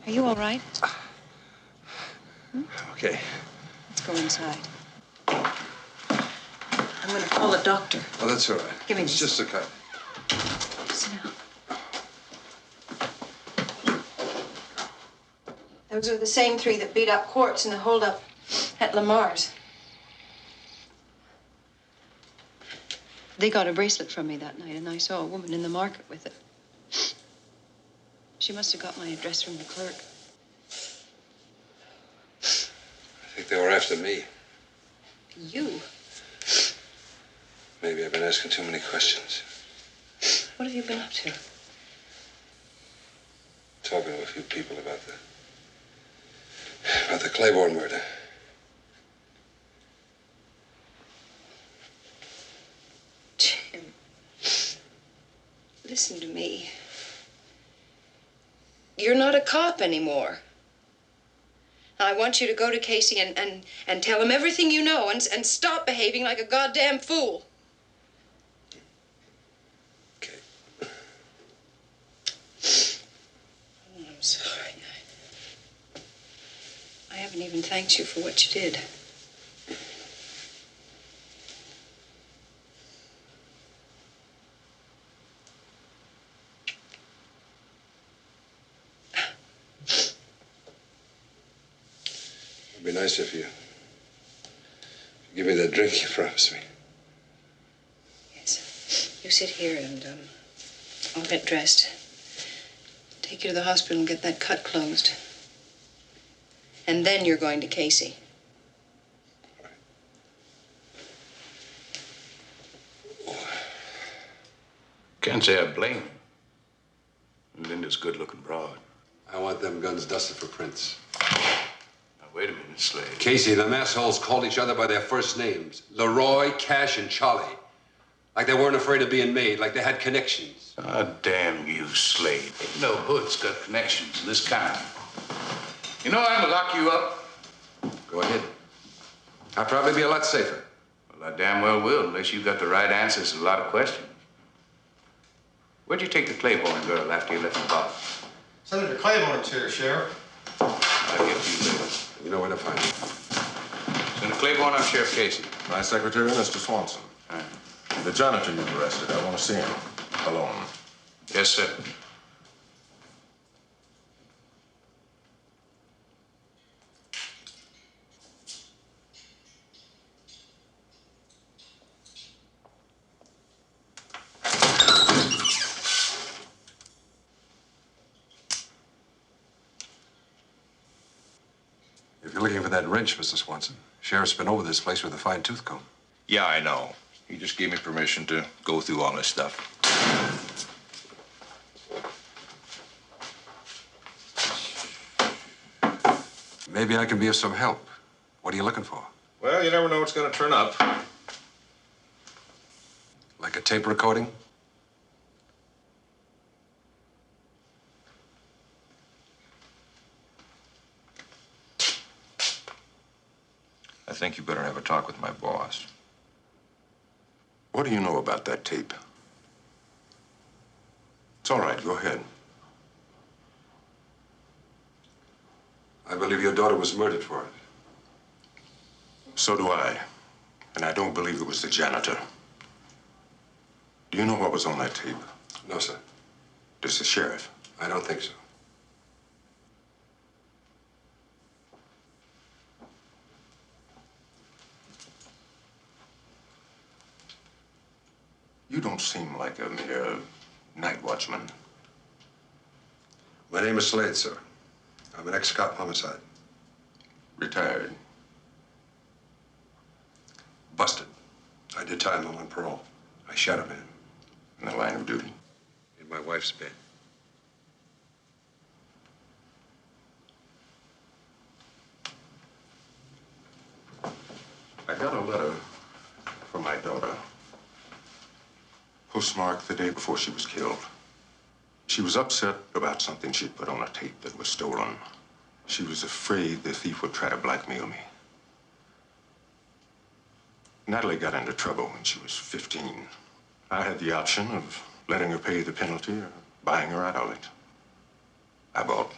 Are you all right? Okay. Let's go inside. I'm gonna call a doctor. Oh, that's all right. Give me It's this. just a cut. Sit down. Those are the same three that beat up Quartz in the holdup at Lamar's. They got a bracelet from me that night, and I saw a woman in the market with it. She must have got my address from the clerk. I think they were after me. You? Maybe I've been asking too many questions. What have you been up to? Talking to a few people about the Clayborne murder. Jim, listen to me. You're not a cop anymore. I want you to go to Casey and tell him everything you know and stop behaving like a goddamn fool. Okay. Oh, I'm sorry. I haven't even thanked you for what you did. It'd be nice if you give me that drink you promised me. Yes. You sit here and I'll get dressed. Take you to the hospital and get that cut closed. And then you're going to Casey. Can't say I blame him. Linda's good-looking broad. I want them guns dusted for prints. Now, wait a minute, Slade. Casey, them assholes called each other by their first names. Leroy, Cash, and Charlie. Like they weren't afraid of being made, like they had connections. Ah, damn you, Slade. Ain't no hood's got connections in this kind. You know, I'm gonna lock you up. Go ahead. I'd probably be a lot safer. Well, I damn well will, unless you got the right answers to a lot of questions. Where'd you take the Clayborne girl after you left the bar? Senator Clayborne's here, Sheriff. I'll get you later. You know where to find me. Senator Clayborne, I'm Sheriff Casey. My secretary, Mr. Swanson. The janitor you've arrested, I want to see him. Alone. Yes, sir. If you're looking for that wrench, Mr. Swanson, Sheriff's been over this place with a fine-tooth comb. Yeah, I know. He just gave me permission to go through all this stuff. Maybe I can be of some help. What are you looking for? Well, you never know what's going to turn up. Like a tape recording? I think you better have a talk with my boss. What do you know about that tape? It's all right, go ahead. I believe your daughter was murdered for it. So do I. And I don't believe it was the janitor. Do you know what was on that tape? No, sir. Does the sheriff? I don't think so. You don't seem like a mere night watchman. My name is Slade, sir. I'm an ex-cop homicide. Retired. Busted. I did time. I'm on parole. I shot a man. In the line of duty? In my wife's bed. I got a letter from my daughter. Postmarked the day before she was killed. She was upset about something she'd put on a tape that was stolen. She was afraid the thief would try to blackmail me. Natalie got into trouble when she was 15. I had the option of letting her pay the penalty or buying her out of it. I bought.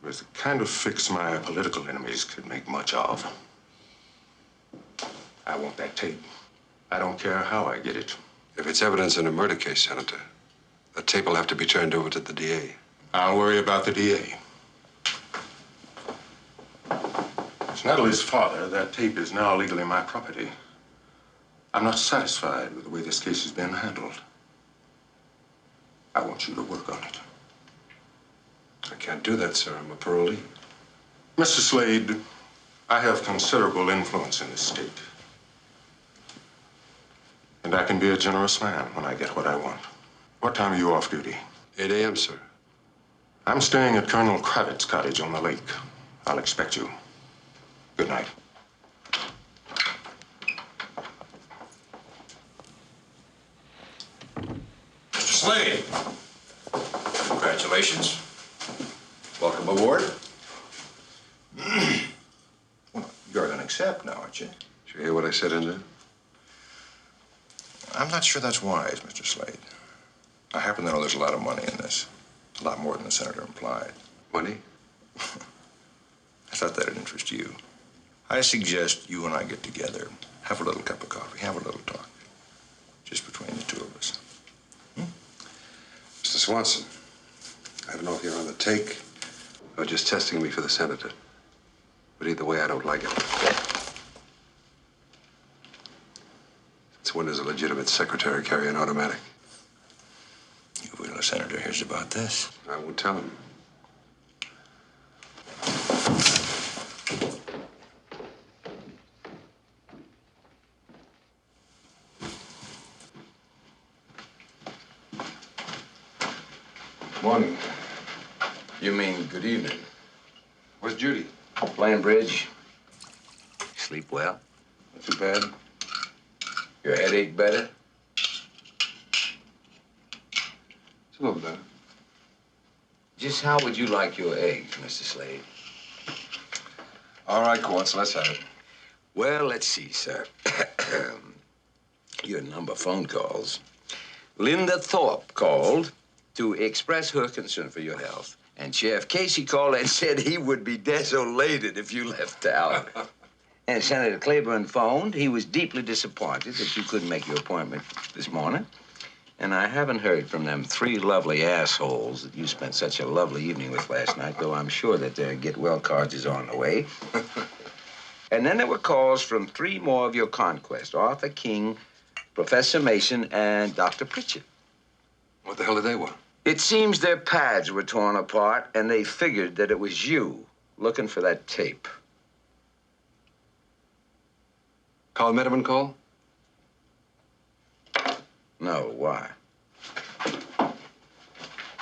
It was the kind of fix my political enemies could make much of. I want that tape. I don't care how I get it. If it's evidence in a murder case, Senator, the tape will have to be turned over to the DA. I'll worry about the DA. As Natalie's father, that tape is now legally my property. I'm not satisfied with the way this case has been handled. I want you to work on it. I can't do that, sir. I'm a parolee. Mr. Slade, I have considerable influence in this state. And I can be a generous man when I get what I want. What time are you off duty? 8 a.m., sir. I'm staying at Colonel Kravitz's cottage on the lake. I'll expect you. Good night. Mr. Slade, congratulations. Welcome aboard. Well, you're going to accept now, aren't you? Did you hear what I said in there? I'm not sure that's wise, Mr. Slade. I happen to know there's a lot of money in this. A lot more than the senator implied. Money? I thought that'd interest you. I suggest you and I get together, have a little cup of coffee, have a little talk. Just between the two of us. Mr. Swanson, I don't know if you're on the take or just testing me for the senator. But either way, I don't like it. It's when does a legitimate secretary carry an automatic? You wait till the senator hears about this. I won't tell him. Morning. You mean good evening. Where's Judy? Playing bridge. Sleep well? Not too bad. Your headache better? It's a little better. Just how would you like your eggs, Mr. Slade? All right, Quartz, let's have it. Well, let's see, sir. Your number of phone calls. Linda Thorpe called to express her concern for your health. And Sheriff Casey called and said he would be desolated if you left town. And Senator Clayborne phoned. He was deeply disappointed that you couldn't make your appointment this morning. And I haven't heard from them 3 lovely assholes that you spent such a lovely evening with last night, though I'm sure that their get-well cards is on the way. And then there were calls from 3 more of your conquests, Arthur King, Professor Mason, and Dr. Pritchett. What the hell did they want? It seems their pads were torn apart, and they figured that it was you looking for that tape. Carl Metterman call? No, why? Can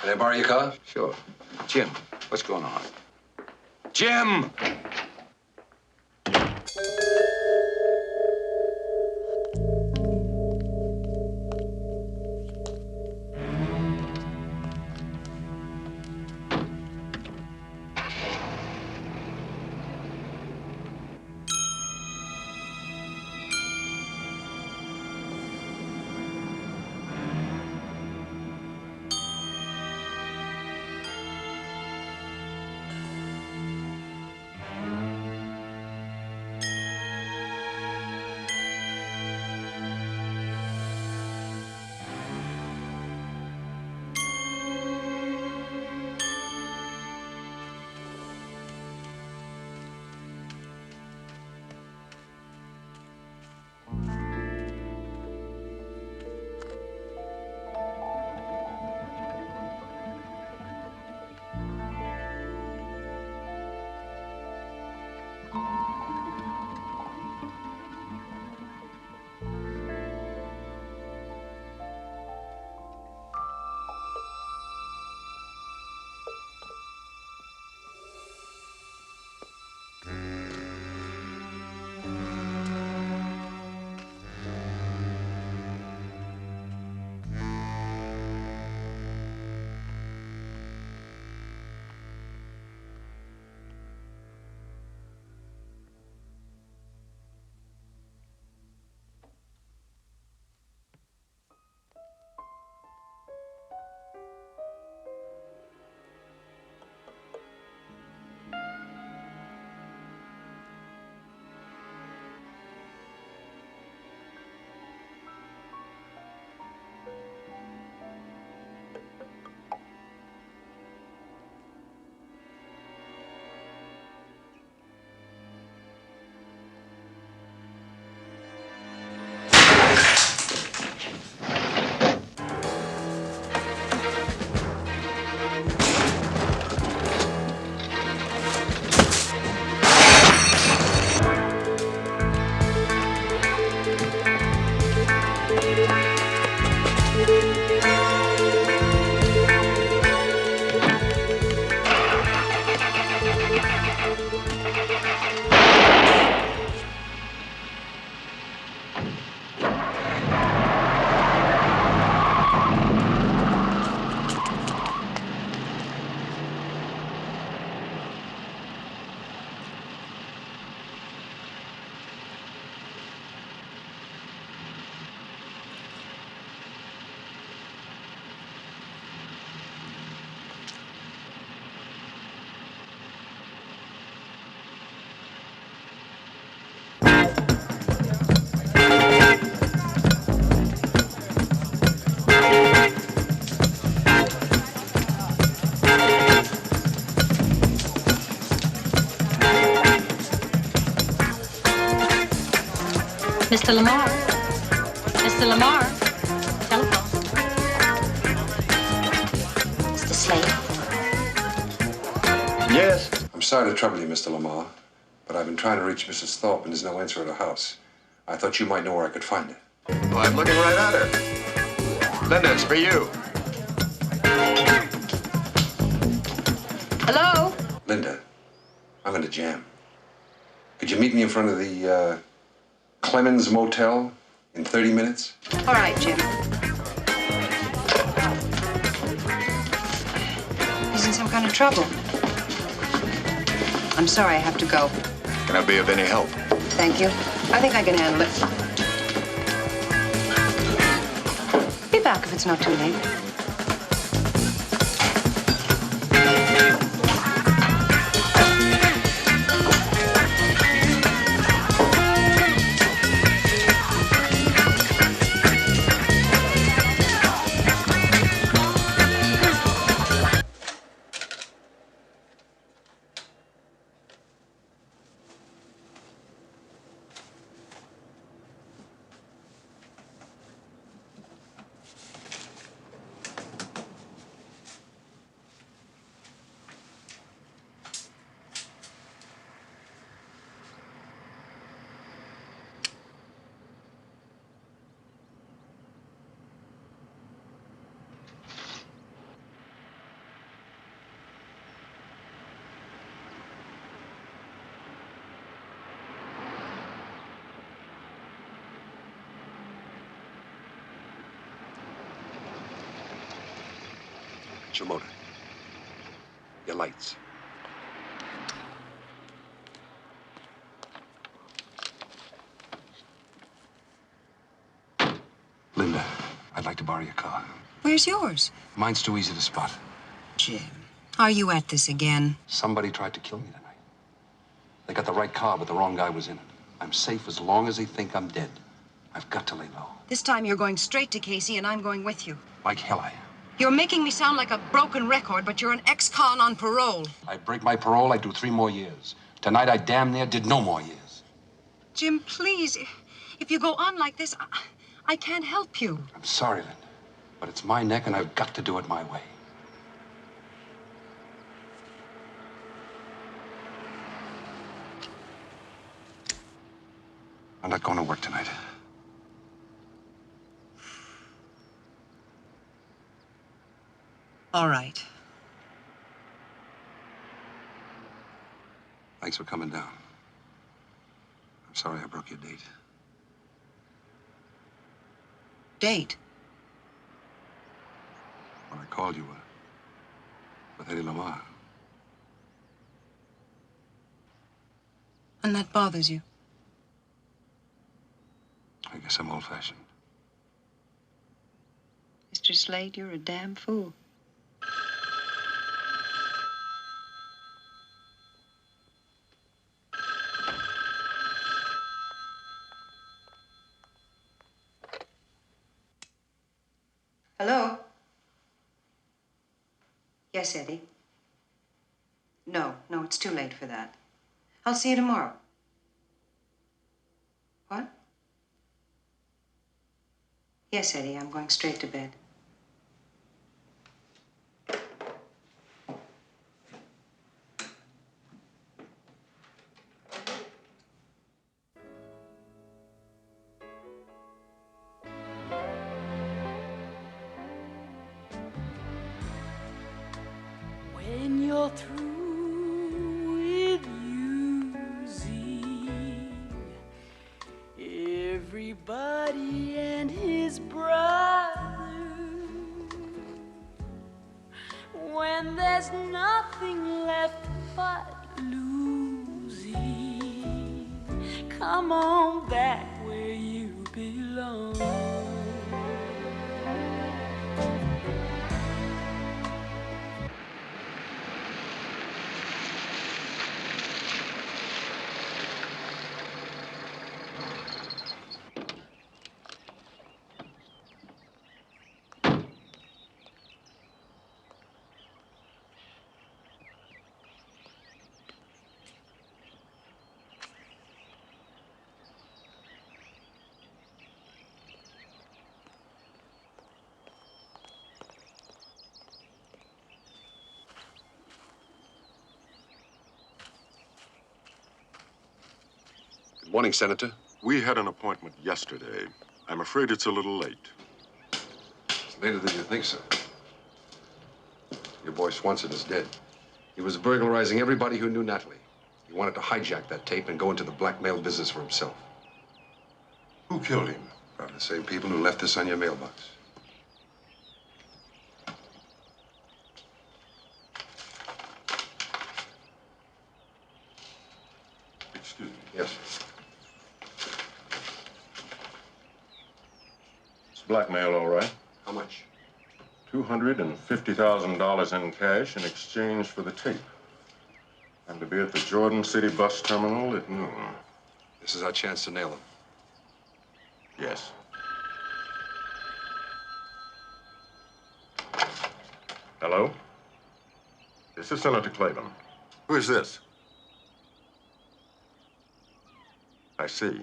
I borrow your car? Sure. Jim, what's going on? Jim! Mr. Lamar. Mr. Lamar. Telephone. Mr. Slade. Yes? I'm sorry to trouble you, Mr. Lamar, but I've been trying to reach Mrs. Thorpe and there's no answer at her house. I thought you might know where I could find her. Well, I'm looking right at her. Linda, it's for you. Hello? Linda, I'm in a jam. Could you meet me in front of the Clemens Motel in 30 minutes? All right, Jim. He's in some kind of trouble. I'm sorry I have to go. Can I be of any help? Thank you. I think I can handle it. Be back if it's not too late. It's your motor. Your lights. Linda, I'd like to borrow your car. Where's yours? Mine's too easy to spot. Jim, are you at this again? Somebody tried to kill me tonight. They got the right car, but the wrong guy was in it. I'm safe as long as they think I'm dead. I've got to lay low. This time you're going straight to Casey, and I'm going with you. Like hell I am. You're making me sound like a broken record, but you're an ex-con on parole. I break my parole, I do 3 more years. Tonight I damn near did no more years. Jim, please, if you go on like this, I can't help you. I'm sorry, Linda, but it's my neck and I've got to do it my way. I'm not going to work tonight. All right. Thanks for coming down. I'm sorry I broke your date. Date? When I called you with Eddie Lamar. And that bothers you? I guess I'm old-fashioned. Mr. Slade, you're a damn fool. Hello? Yes, Eddie. No, it's too late for that. I'll see you tomorrow. What? Yes, Eddie, I'm going straight to bed. When you're through with using everybody and his brother, when there's nothing left but losing, come on back where you belong. Good morning, Senator. We had an appointment yesterday. I'm afraid it's a little late. It's later than you think, sir. Your boy Swanson is dead. He was burglarizing everybody who knew Natalie. He wanted to hijack that tape and go into the blackmail business for himself. Who killed him? Probably the same people who left this on your mailbox. Excuse me. Yes. It's blackmail, all right. How much? $250,000 in cash in exchange for the tape. I'm to be at the Jordan City bus terminal at noon. This is our chance to nail him. Yes. Hello? This is Senator Clayborne. Who is this? I see.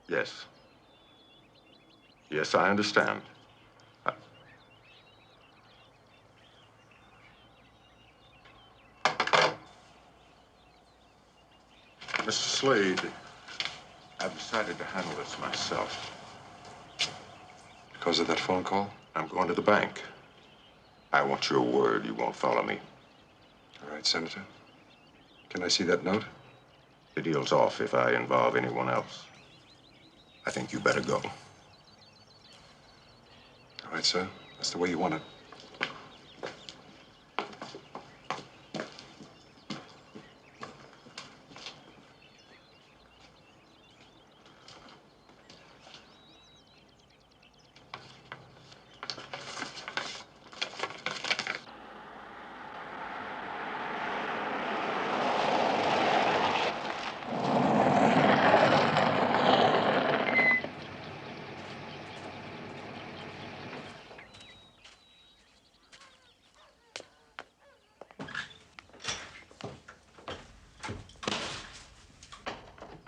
Yes. Yes, I understand. Mr. Slade, I've decided to handle this myself. Because of that phone call? I'm going to the bank. I want your word you won't follow me. All right, Senator. Can I see that note? The deal's off if I involve anyone else. I think you better go. All right, sir. That's the way you want it.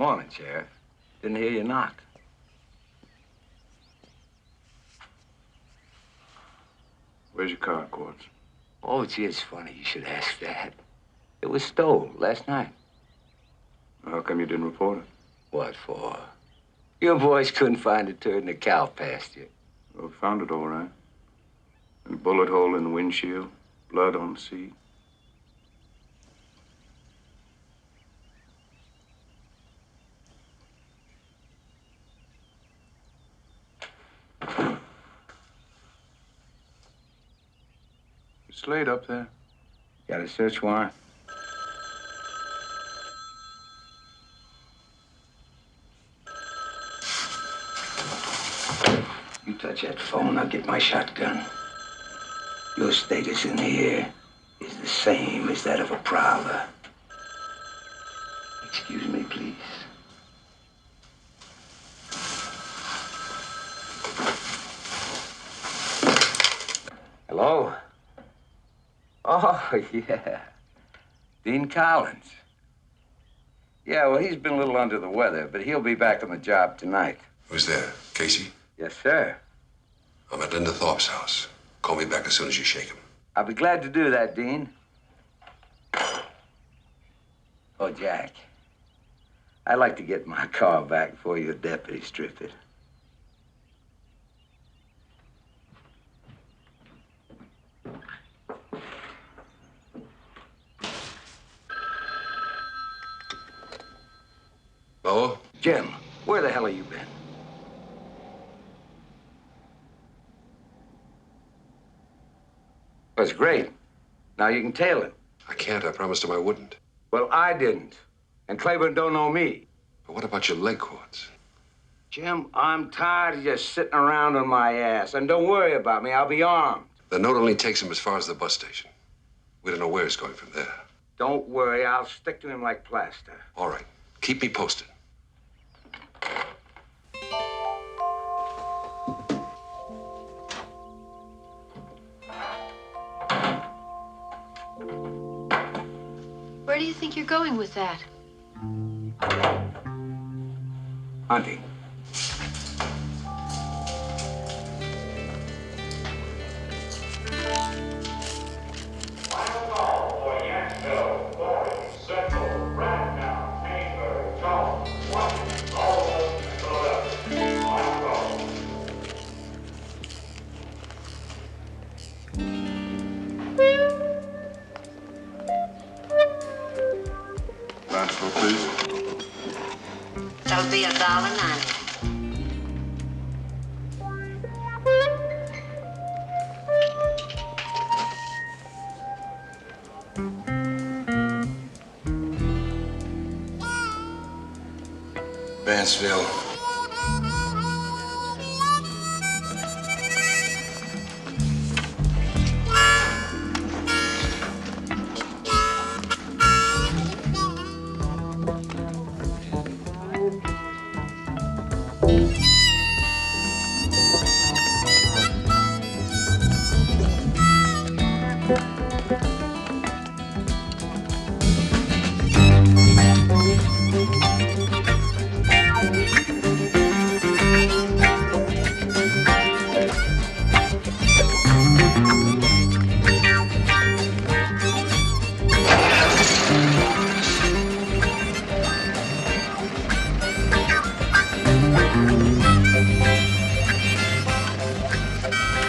Morning, Sheriff. Didn't hear you knock. Where's your car, Quartz? Oh, gee, it's funny you should ask that. It was stole last night. How come you didn't report it? What for? Your boys couldn't find a turd in a cow pasture. Well, found it all right. And a bullet hole in the windshield, blood on the seat. Slade up there. Got a search warrant? You touch that phone, I'll get my shotgun. Your status in here is the same as that of a prowler. Excuse me, please. Hello? Oh, yeah. Dean Collins. Yeah, well, he's been a little under the weather, but he'll be back on the job tonight. Who's there? Casey? Yes, sir. I'm at Linda Thorpe's house. Call me back as soon as you shake him. I'll be glad to do that, Dean. Oh, Jack. I'd like to get my car back before your deputy strip it. Oh? Jim, where the hell have you been? That's great. Now you can tail him. I can't. I promised him I wouldn't. Well, I didn't. And Clayborne don't know me. But what about your leg cords? Jim, I'm tired of just sitting around on my ass. And don't worry about me. I'll be armed. The note only takes him as far as the bus station. We don't know where he's going from there. Don't worry. I'll stick to him like plaster. All right. Keep me posted. Where do you think you're going with that? Hunting. Transfer, please. That'll be $1.90. Vanceville.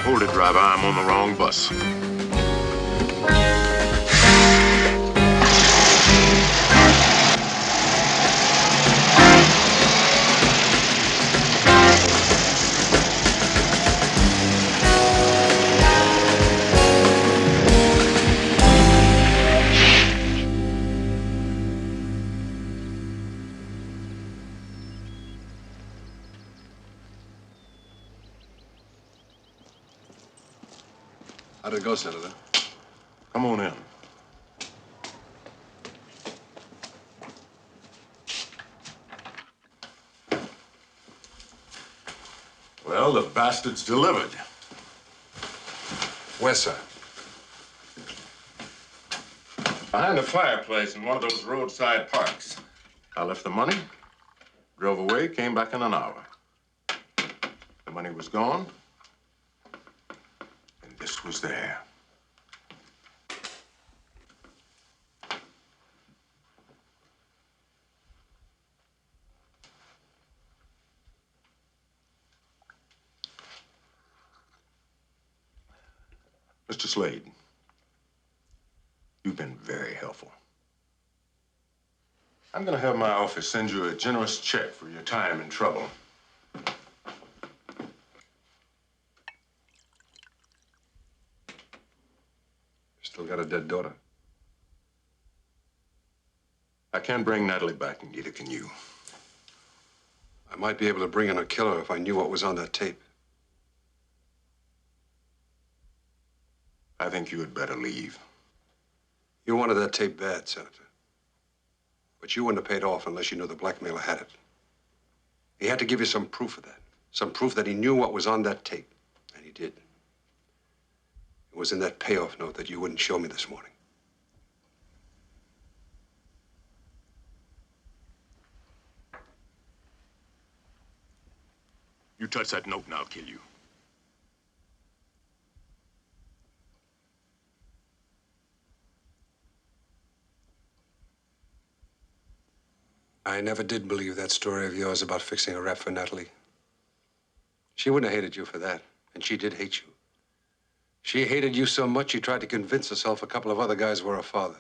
Hold it, driver. I'm on the wrong bus. How'd it go, Senator? Come on in. Well, the bastard's delivered. Where, sir? Behind the fireplace in one of those roadside parks. I left the money, drove away, came back in an hour. The money was gone, and this was there. Mr. Slade, you've been very helpful. I'm going to have my office send you a generous check for your time and trouble. Still got a dead daughter. I can't bring Natalie back, and neither can you. I might be able to bring in a killer if I knew what was on that tape. I think you had better leave. You wanted that tape bad, Senator. But you wouldn't have paid off unless you knew the blackmailer had it. He had to give you some proof of that. Some proof that he knew what was on that tape. And he did. It was in that payoff note that you wouldn't show me this morning. You touch that note and I'll kill you. I never did believe that story of yours about fixing a rap for Natalie. She wouldn't have hated you for that, and she did hate you. She hated you so much she tried to convince herself a couple of other guys were her father.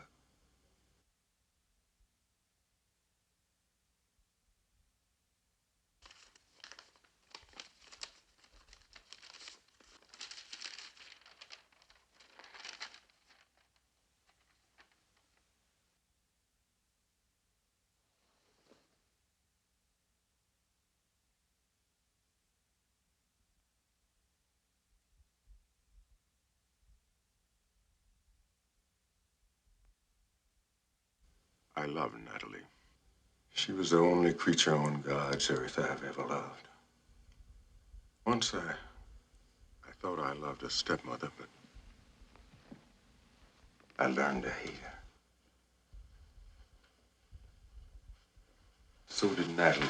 I love Natalie. She was the only creature on God's earth I've ever loved. Once I thought I loved her stepmother, but I learned to hate her. So did Natalie.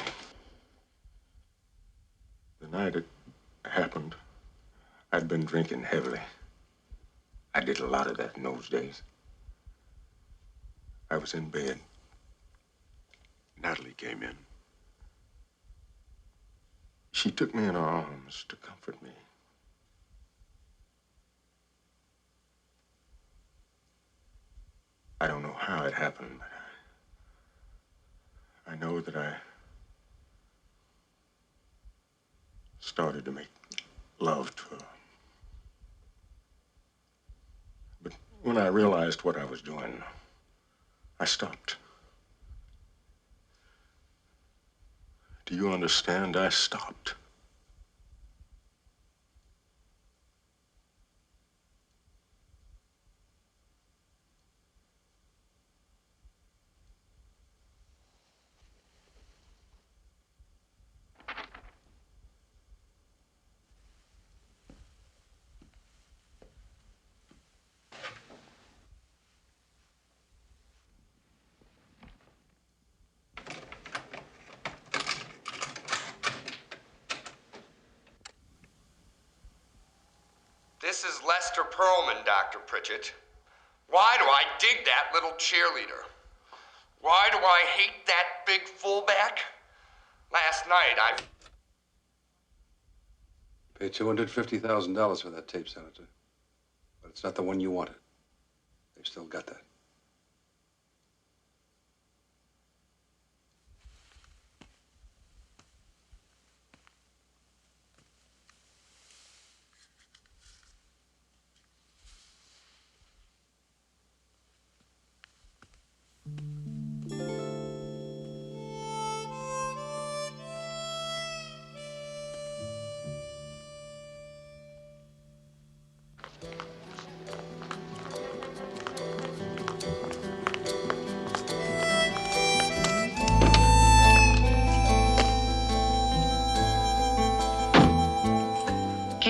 The night it happened, I'd been drinking heavily. I did a lot of that in those days. I was in bed. Natalie came in. She took me in her arms to comfort me. I don't know how it happened, but I know that I started to make love to her. But when I realized what I was doing, I stopped. Do you understand? I stopped. This is Lester Perlman, Dr. Pritchett. Why do I dig that little cheerleader? Why do I hate that big fullback? Last night, I Paid $250,000 for that tape, Senator. But it's not the one you wanted. They've still got that.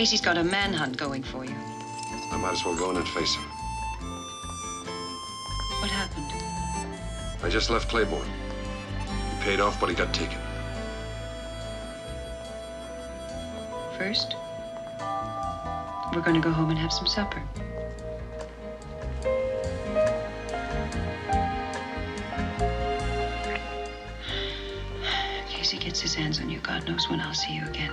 Casey's got a manhunt going for you. I might as well go in and face him. What happened? I just left Clayborne. He paid off, but he got taken. First, we're going to go home and have some supper. Casey gets his hands on you. God knows when I'll see you again.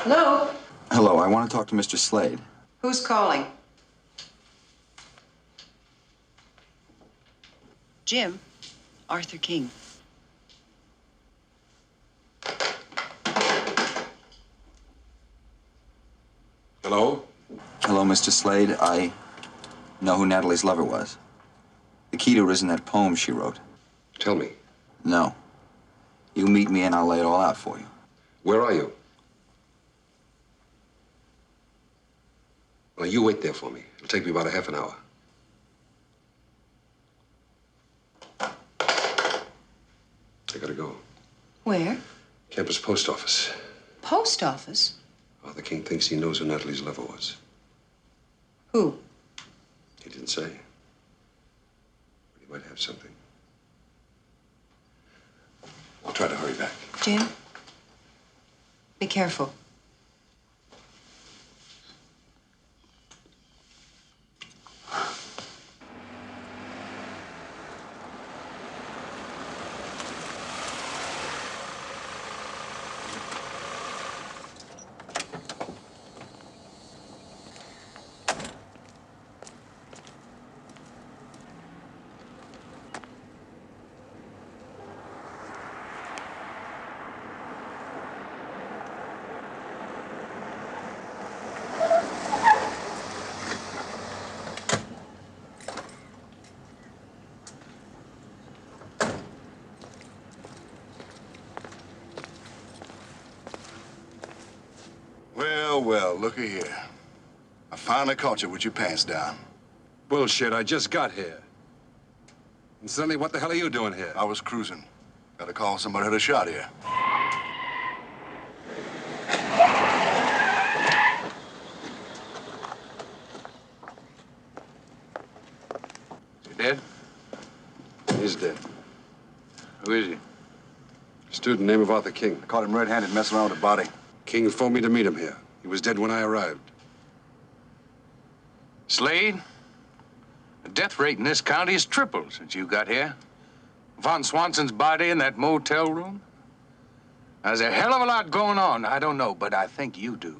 Hello? Hello, I want to talk to Mr. Slade. Who's calling? Jim, Arthur King. Hello? Hello, Mr. Slade. I know who Natalie's lover was. The key to her is in that poem she wrote. Tell me. No. You meet me and I'll lay it all out for you. Where are you? Well, you wait there for me. It'll take me about a half an hour. I gotta go. Where? Campus post office. Post office? Arthur King thinks he knows who Natalie's lover was. Who? He didn't say. But he might have something. I'll try to hurry back. Jim? Be careful. Well, looky here. I finally caught you with your pants down. Bullshit, I just got here. And suddenly, what the hell are you doing here? I was cruising. Got a call somebody had a shot here. Is he dead? He's dead. Who is he? Student, name of Arthur King. I caught him red-handed messing around with a body. King phoned me to meet him here. He was dead when I arrived. Slade, the death rate in this county has tripled since you got here. Von Swanson's body in that motel room. There's a hell of a lot going on. I don't know, but I think you do.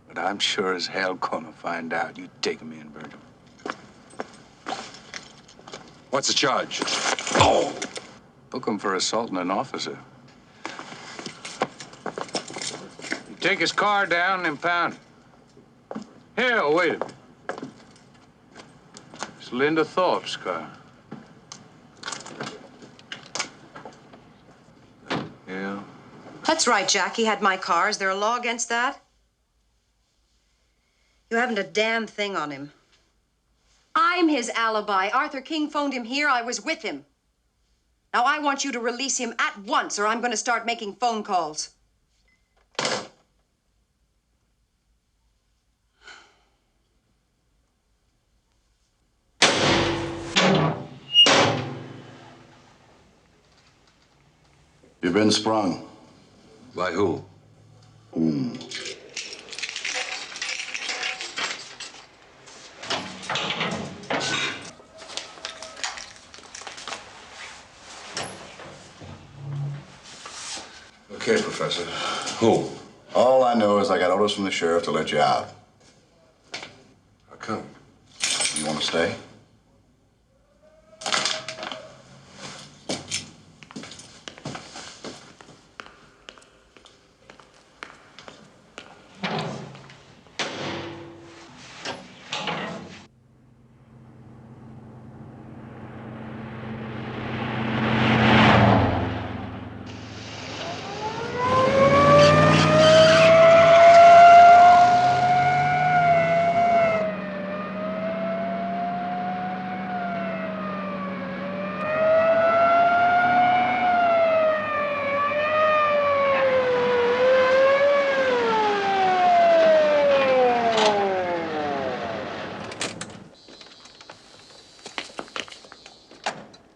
But I'm sure as hell gonna find out. You take him in, Virgil. What's the charge? Oh! Book him for assaulting an officer. You take his car down and impound it. Here, wait a minute. It's Linda Thorpe's car. Yeah. That's right, Jack. He had my car. Is there a law against that? You haven't a damn thing on him. I'm his alibi. Arthur King phoned him here. I was with him. Now, I want you to release him at once, or I'm going to start making phone calls. You've been sprung. By who? Okay, Professor. Who? All I know is I got orders from the sheriff to let you out. stay?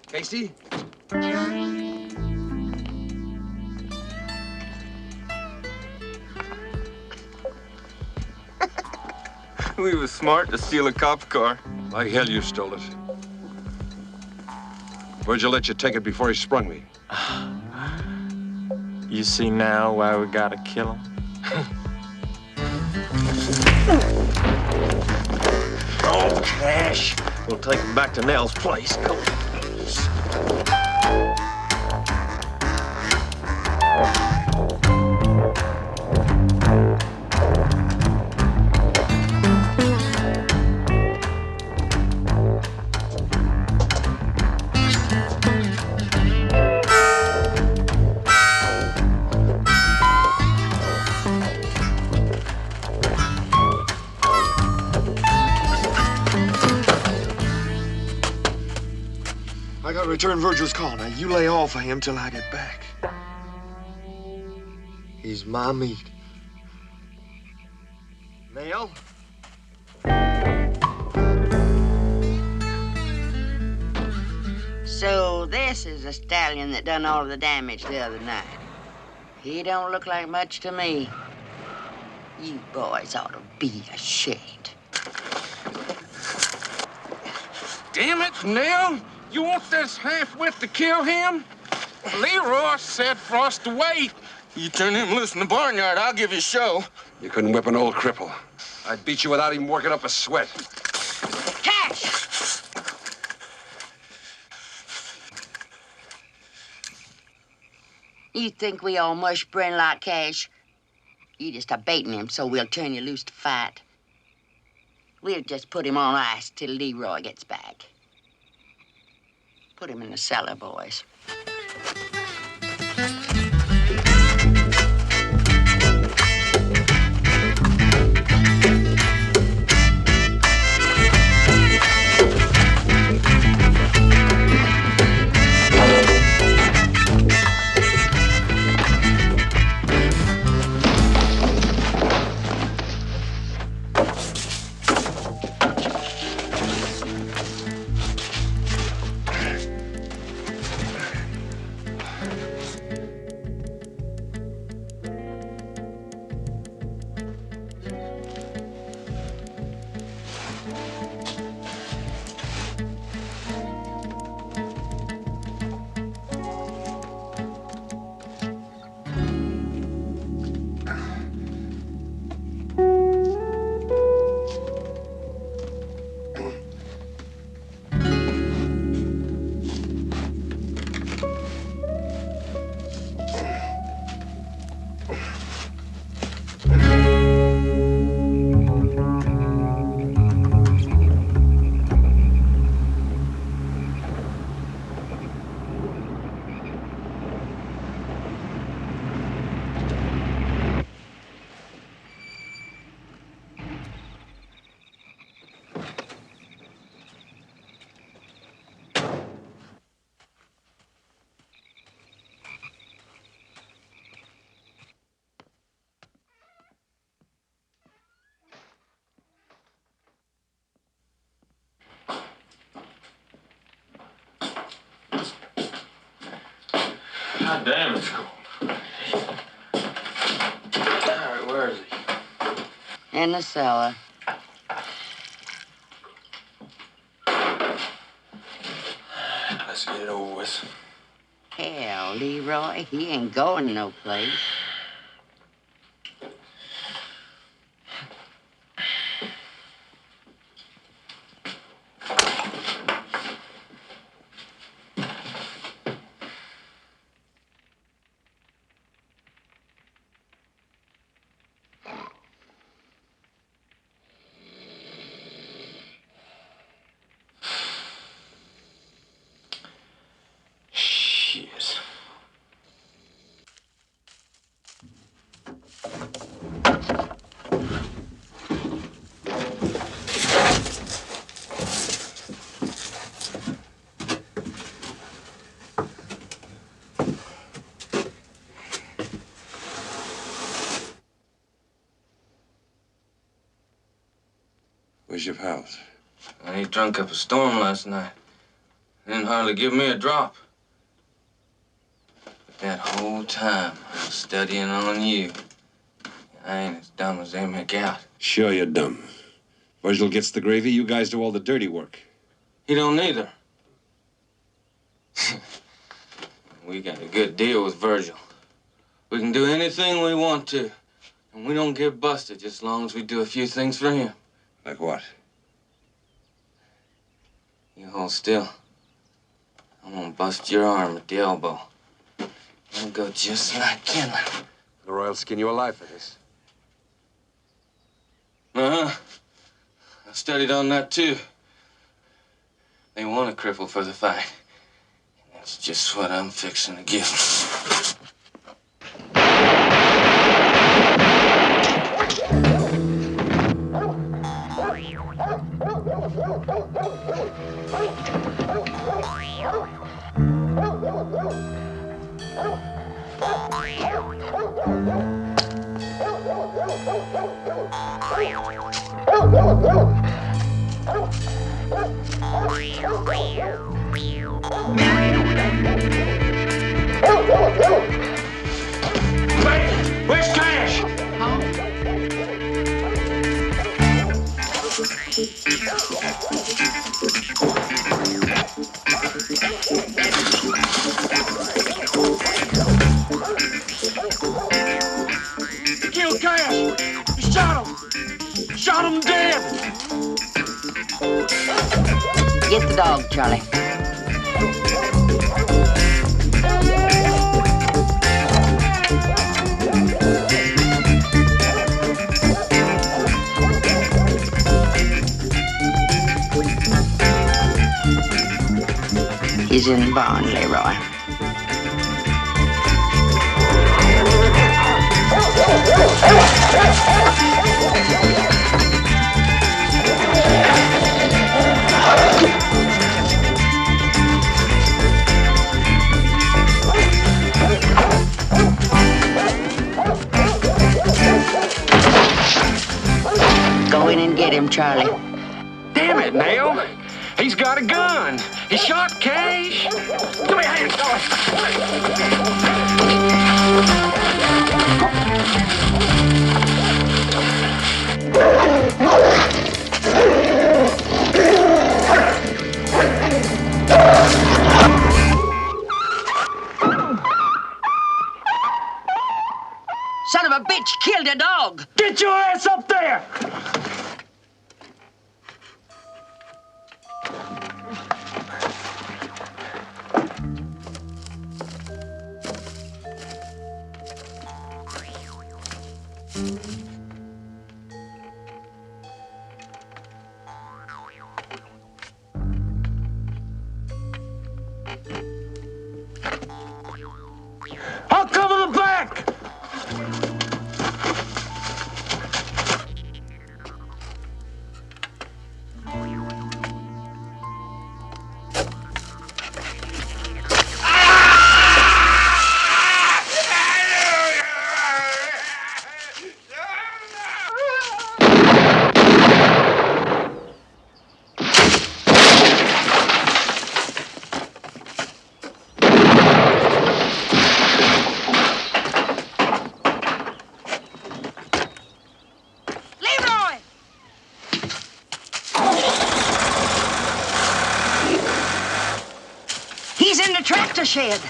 Casey? We was smart to steal a cop car. Like hell you stole it. Where'd you let you take it before he sprung me? You see now why we gotta kill him? Oh, Cash. We'll take him back to Nell's place. Come on. I gotta return Virgil's call. Now, you lay off of him till I get back. He's my meat. Nell? So this is the stallion that done all the damage the other night. He don't look like much to me. You boys ought to be ashamed. Damn it, Nell! You want this half-wit to kill him? Leroy said for us to wait. You turn him loose in the barnyard, I'll give you a show. You couldn't whip an old cripple. I'd beat you without even working up a sweat. Cash! You think we all mush brin like Cash? You just a baiting him so we'll turn you loose to fight. We'll just put him on ice till Leroy gets back. Put him in the cellar, boys. God damn, it's cold. All right, where is he? In the cellar. Let's get it over with. Hell, Leroy, he ain't going no place. How's your pals? He drunk up a storm last night. Didn't hardly give me a drop. But that whole time, I was studying on you. I ain't as dumb as they make out. Sure you're dumb. Virgil gets the gravy, you guys do all the dirty work. He don't either. We got a good deal with Virgil. We can do anything we want to, and we don't get busted just as long as we do a few things for him. Like what? You hold still. I'm gonna bust your arm at the elbow. It'll go just like Kenley. The Royal skin you alive for this. Uh-huh. I studied on that, too. They want a cripple for the fight. And that's just what I'm fixing to give Where's cash? He killed Cash. He shot him. Shot him dead. Get the dog, Charlie. He's in the barn, Leroy. Go in and get him, Charlie. Damn it, Nail. He's got a gun. He shot Cash. Give me a hand, Son of a bitch killed a dog. Get your ass up there! I'll cover the back! He's in the tractor shed.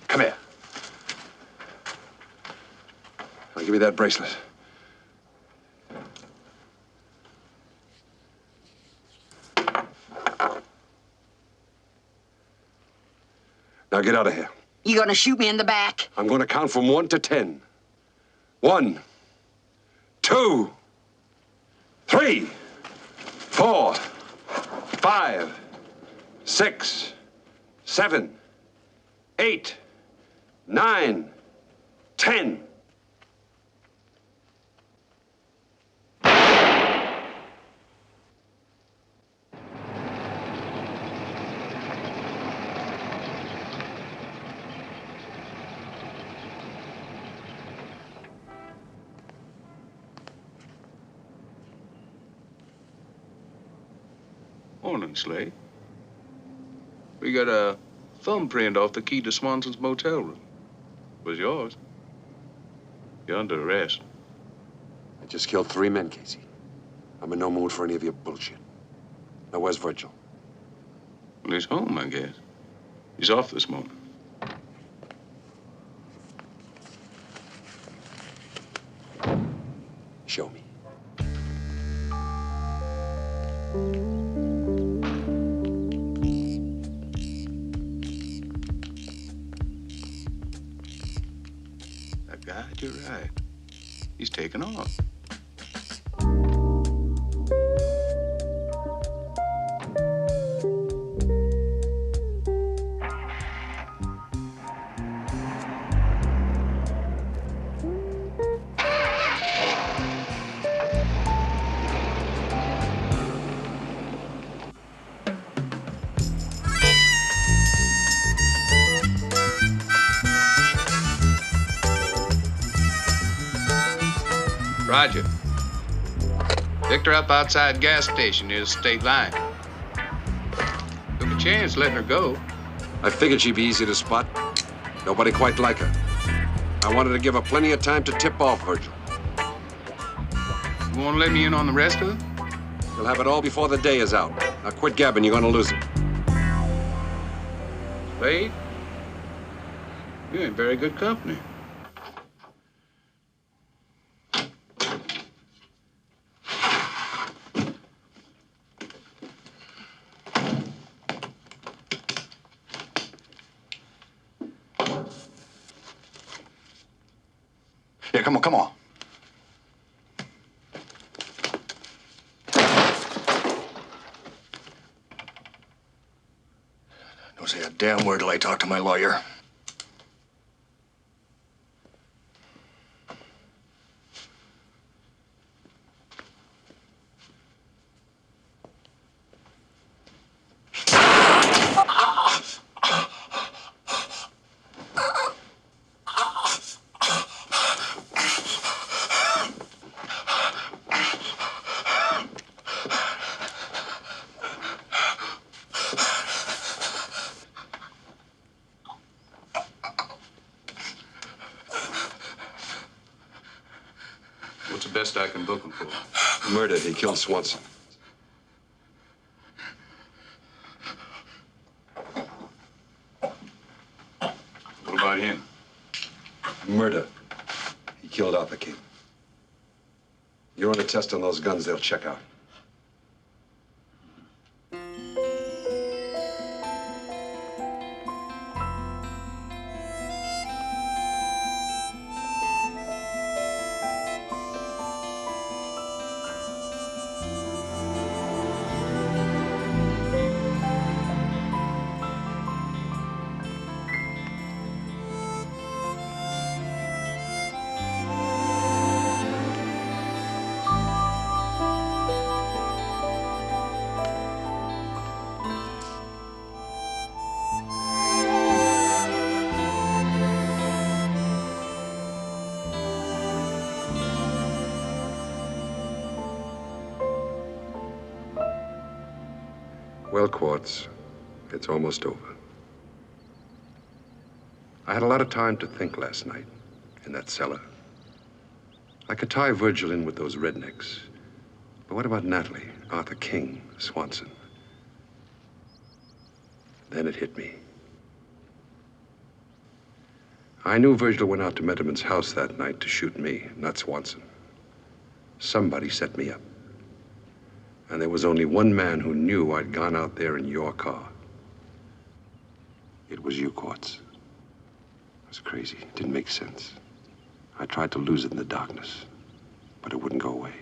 Come here. Now give me that bracelet. Now get out of here. You gonna shoot me in the back? I'm going to count from 1 to 10. 1, 2, 3, 4, 5, 6, 7, 8, 9, 10. Morning, Slade. We got a thumbprint off the key to Swanson's motel room. It was yours. You're under arrest. I just killed 3 men, Casey. I'm in no mood for any of your bullshit. Now, where's Virgil? Well, he's home, I guess. He's off this morning. Show me. God, you're right. He's taken off. Roger. Picked her up outside gas station near the state line. Took a chance letting her go. I figured she'd be easy to spot. Nobody quite like her. I wanted to give her plenty of time to tip off Virgil. You want to let me in on the rest of it? You'll have it all before the day is out. Now quit gabbing, you're gonna lose it. Slade, you ain't very good company. Yeah, come on, come on. Don't say a damn word till I talk to my lawyer. What's the best I can book him for? Murder. He killed Swanson. What about him? Murder. He killed Arthur King. You run a test on those guns, they'll check out. Well, Quartz, it's almost over. I had a lot of time to think last night in that cellar. I could tie Virgil in with those rednecks. But what about Natalie, Arthur King, Swanson? Then it hit me. I knew Virgil went out to Metterman's house that night to shoot me, not Swanson. Somebody set me up. And there was only one man who knew I'd gone out there in your car. It was you, Quartz. It was crazy. It didn't make sense. I tried to lose it in the darkness, but it wouldn't go away.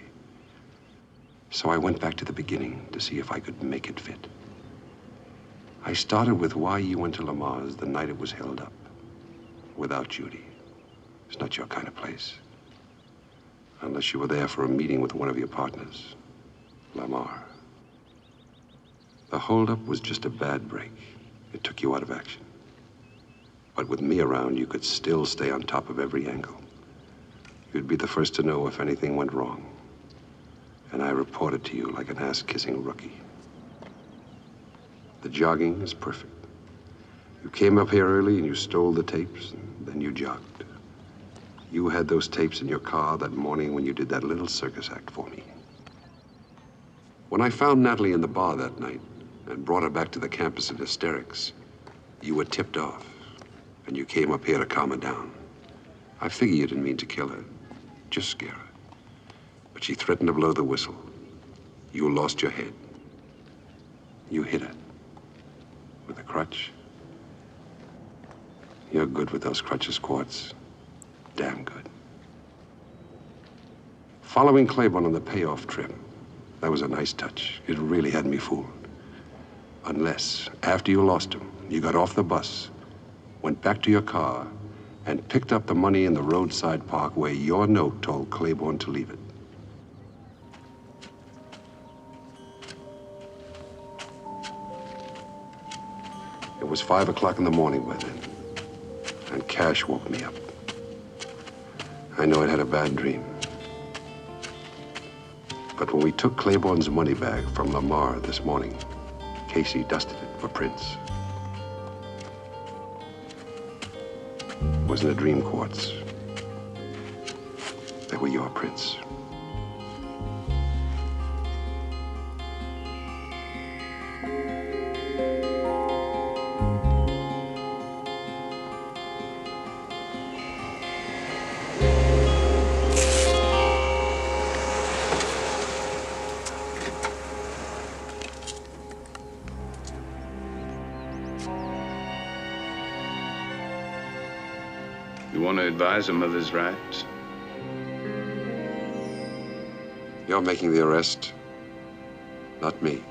So I went back to the beginning to see if I could make it fit. I started with why you went to Lamar's the night it was held up. Without Judy. It's not your kind of place. Unless you were there for a meeting with one of your partners, Lamar. The holdup was just a bad break. It took you out of action. But with me around, you could still stay on top of every angle. You'd be the first to know if anything went wrong. And I reported to you like an ass-kissing rookie. The jogging is perfect. You came up here early and you stole the tapes, and then you jogged. You had those tapes in your car that morning when you did that little circus act for me. When I found Natalie in the bar that night and brought her back to the campus in hysterics, you were tipped off, and you came up here to calm her down. I figure you didn't mean to kill her, just scare her. But she threatened to blow the whistle. You lost your head. You hit her with a crutch. You're good with those crutches, Quartz. Damn good. Following Clayborne on the payoff trip, that was a nice touch. It really had me fooled. Unless, after you lost him, you got off the bus, went back to your car, and picked up the money in the roadside park where your note told Clayborne to leave it. It was 5 o'clock in the morning by then, and Cash woke me up. I know I'd had a bad dream. But when we took Clayborne's money bag from Lamar this morning, Casey dusted it for prints. It wasn't a dream, Quartz. They were your prints. You want to advise him of his rights? You're making the arrest, not me.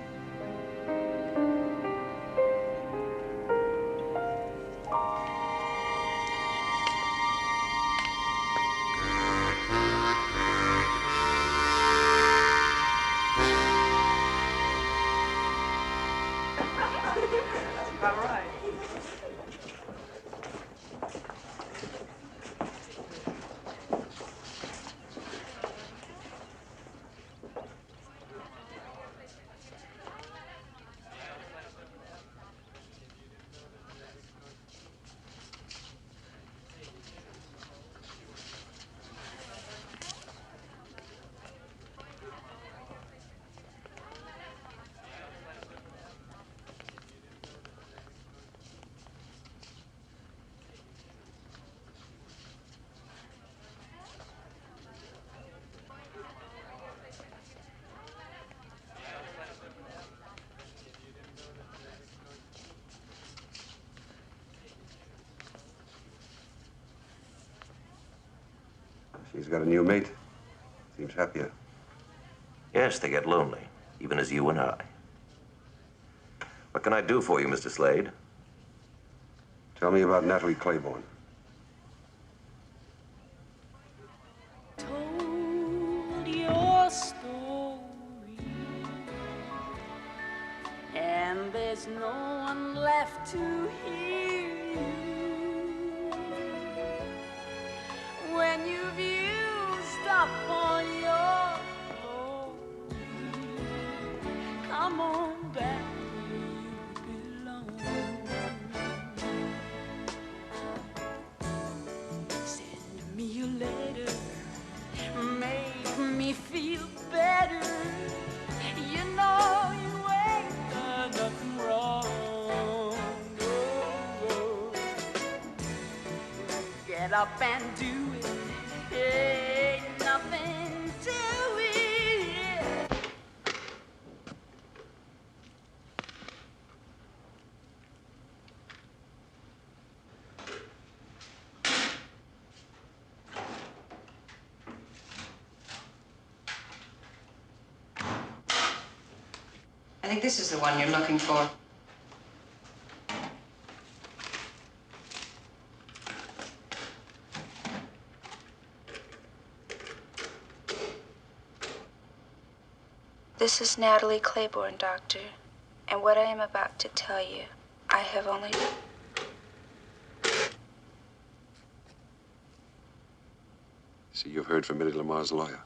She's got a new mate. Seems happier. Yes, they get lonely, even as you and I. What can I do for you, Mr. Slade? Tell me about Natalie Clayborne. Told your story, and there's no one left to hear you. When you've used up all your glory, come on back where you belong. Send me a letter, make me feel better. You know you ain't done nothing wrong. Oh, get up and do it. Ain't nothing to it. I think this is the one you're looking for. This is Natalie Clayborne, Doctor. And what I am about to tell you, I have only... See, you've heard from Eddie Lamar's lawyer.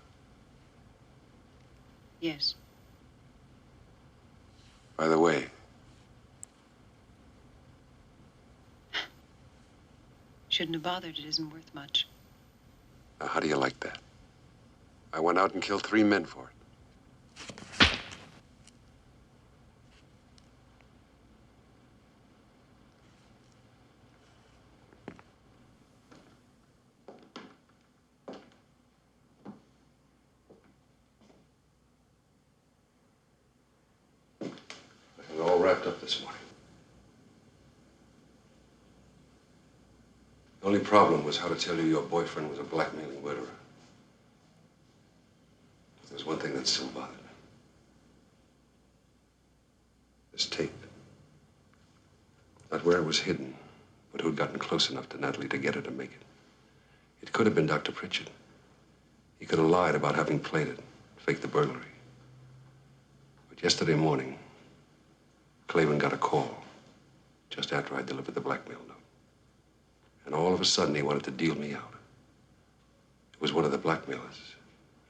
Yes. By the way, Shouldn't have bothered. It isn't worth much. now how do you like that? I went out and killed 3 men for it. It all wrapped up this morning. The only problem was how to tell you your boyfriend was a blackmailing murderer. There's one thing that still bothered me. This tape. Not where it was hidden, but who'd gotten close enough to Natalie to get her to make it. It could have been Dr. Pritchett. He could have lied about having played it, faked the burglary. But yesterday morning, Clayborne got a call just after I delivered the blackmail note. And all of a sudden, he wanted to deal me out. It was one of the blackmailers,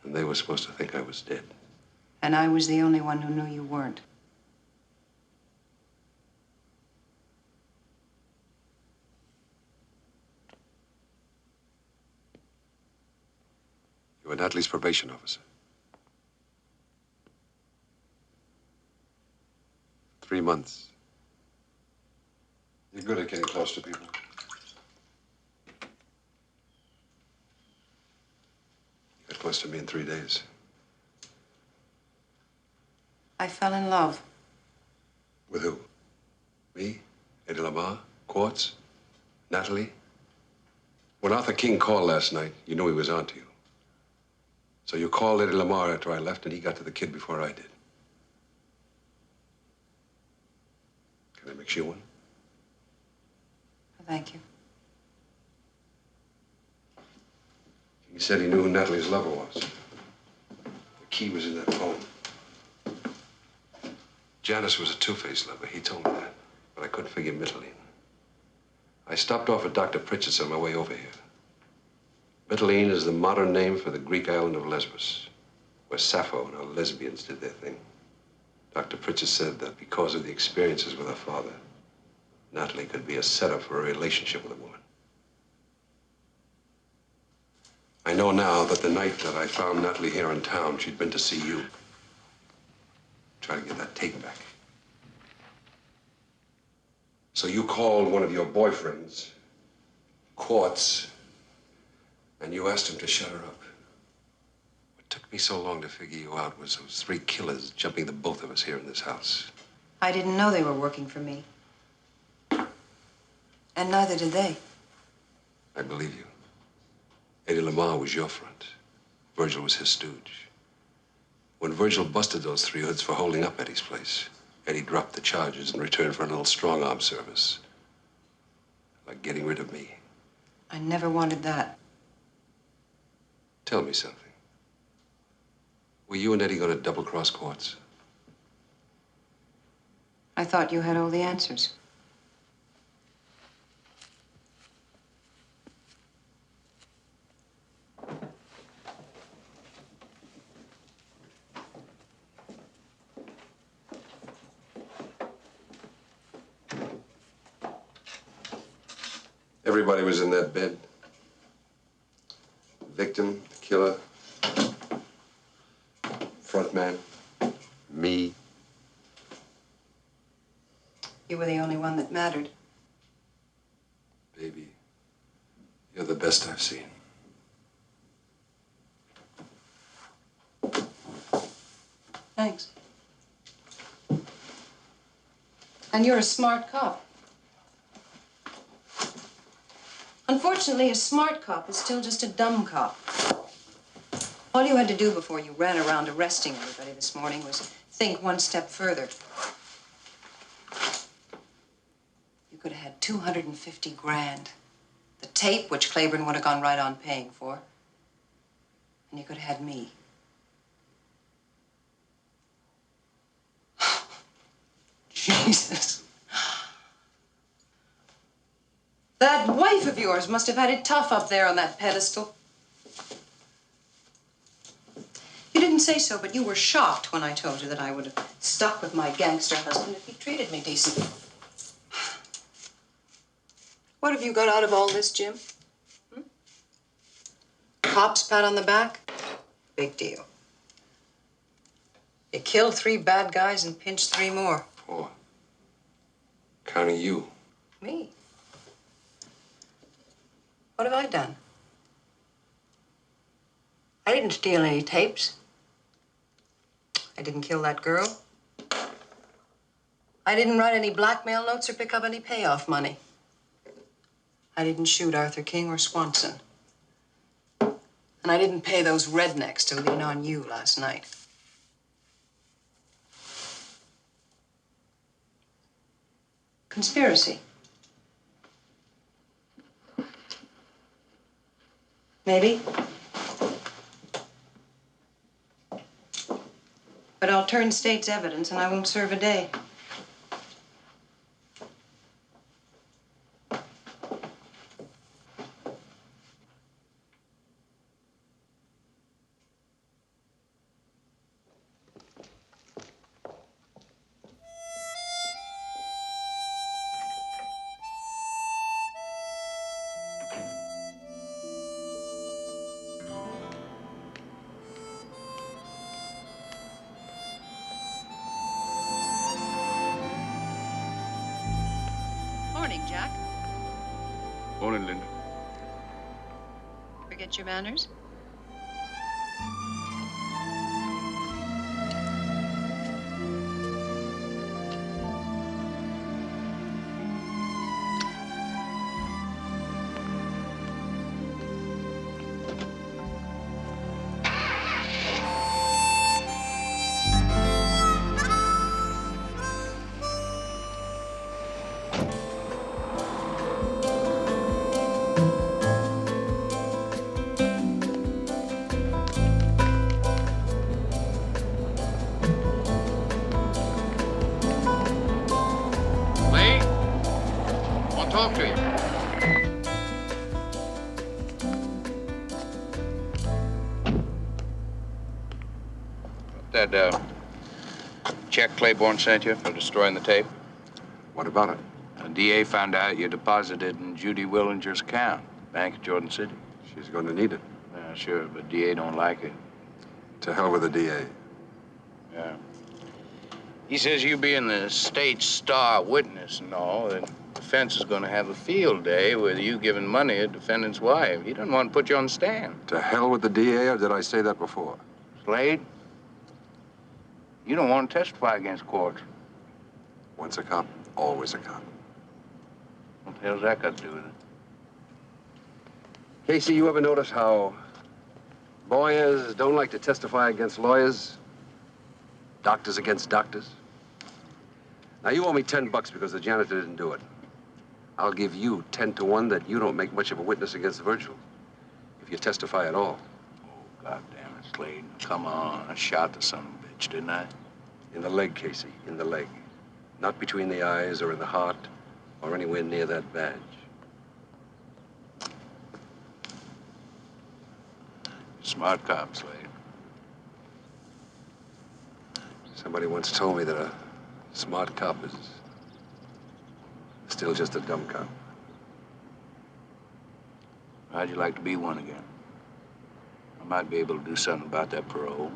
and they were supposed to think I was dead. And I was the only one who knew you weren't. You were Natalie's probation officer. 3 months. You're good at getting close to people. You got close to me in 3 days. I fell in love. With who? Me? Eddie Lamar? Quartz? Natalie? When Arthur King called last night, you knew he was onto you. So you called Eddie Lamar after I left, and he got to the kid before I did. Can I mix you one? Thank you. He said he knew who Natalie's lover was. The key was in that poem. Janice was a two-faced lover. He told me that. But I couldn't figure Mytilene. I stopped off at Dr. Pritchett's on my way over here. Mytilene is the modern name for the Greek island of Lesbos, where Sappho and her lesbians did their thing. Dr. Pritchett said that because of the experiences with her father, Natalie could be a setup for a relationship with a woman. I know now that the night that I found Natalie here in town, she'd been to see you. Try to get that tape back. So you called one of your boyfriends, Quartz, and you asked him to shut her up. What took me so long to figure you out was those 3 killers jumping the both of us here in this house. I didn't know they were working for me. And neither did they. I believe you. Eddie Lamar was your front. Virgil was his stooge. When Virgil busted those 3 hoods for holding up Eddie's place, Eddie dropped the charges in return for a little strong-arm service. Like getting rid of me. I never wanted that. Tell me something. Were you and Eddie going to double-cross Quartz? I thought you had all the answers. Everybody was in that bed. The victim, the killer, front man, me. You were the only one that mattered. Baby, you're the best I've seen. Thanks. And you're a smart cop. Unfortunately, a smart cop is still just a dumb cop. All you had to do before you ran around arresting everybody this morning was think one step further. You could have had 250 grand. The tape, which Clayborne would have gone right on paying for. And you could have had me. Jesus. That wife of yours must have had it tough up there on that pedestal. You didn't say so, but you were shocked when I told you that I would have stuck with my gangster husband if he treated me decently. What have you got out of all this, Jim? Cops pat on the back? Big deal. You killed 3 bad guys and pinched 3 more. 4. Counting you. Me? What have I done? I didn't steal any tapes. I didn't kill that girl. I didn't write any blackmail notes or pick up any payoff money. I didn't shoot Arthur King or Swanson. And I didn't pay those rednecks to lean on you last night. Conspiracy. Maybe. But I'll turn state's evidence and I won't serve a day. Morning, Jack. Morning, Linda. Forget your manners? Talk to you. That check Clayborne sent you for destroying the tape? What about it? The DA found out you deposited in Judy Willinger's account, Bank of Jordan City. She's going to need it. Yeah, sure, but DA don't like it. To hell with the DA. Yeah. He says you being the state's star witness and all, that defense is going to have a field day with you giving money to defendant's wife. He doesn't want to put you on the stand. To hell with the DA, or did I say that before? Slade, you don't want to testify against Quartz. Once a cop, always a cop. What the hell's that got to do with it? Casey, you ever notice how lawyers don't like to testify against lawyers? Doctors against doctors? Now, you owe me $10 because the janitor didn't do it. I'll give you 10 to 1 that you don't make much of a witness against Virgil, if you testify at all. Oh, God damn it, Slade. Come on. I shot the son of a bitch, didn't I? In the leg, Casey, in the leg. Not between the eyes or in the heart or anywhere near that badge. Smart cop, Slade. Somebody once told me that a smart cop is still just a dumb cop. How'd you like to be one again? I might be able to do something about that parole.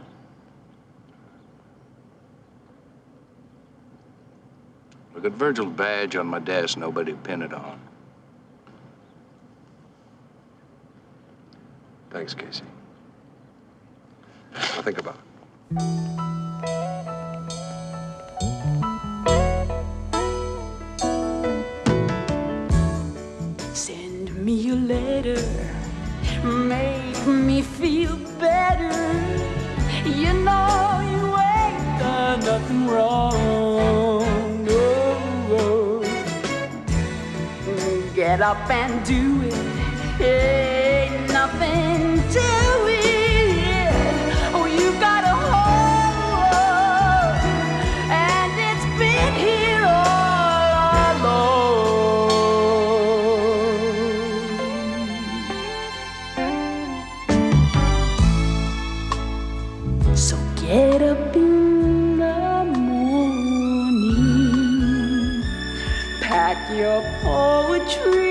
Look at Virgil's badge on my desk. Nobody pinned it on. Thanks, Casey. I'll think about it. Send me a letter, make me feel better. You know you ain't done nothing wrong. No. Get up and do it. Ain't nothing to it. Oh, you got a hold, and it's been here your poetry.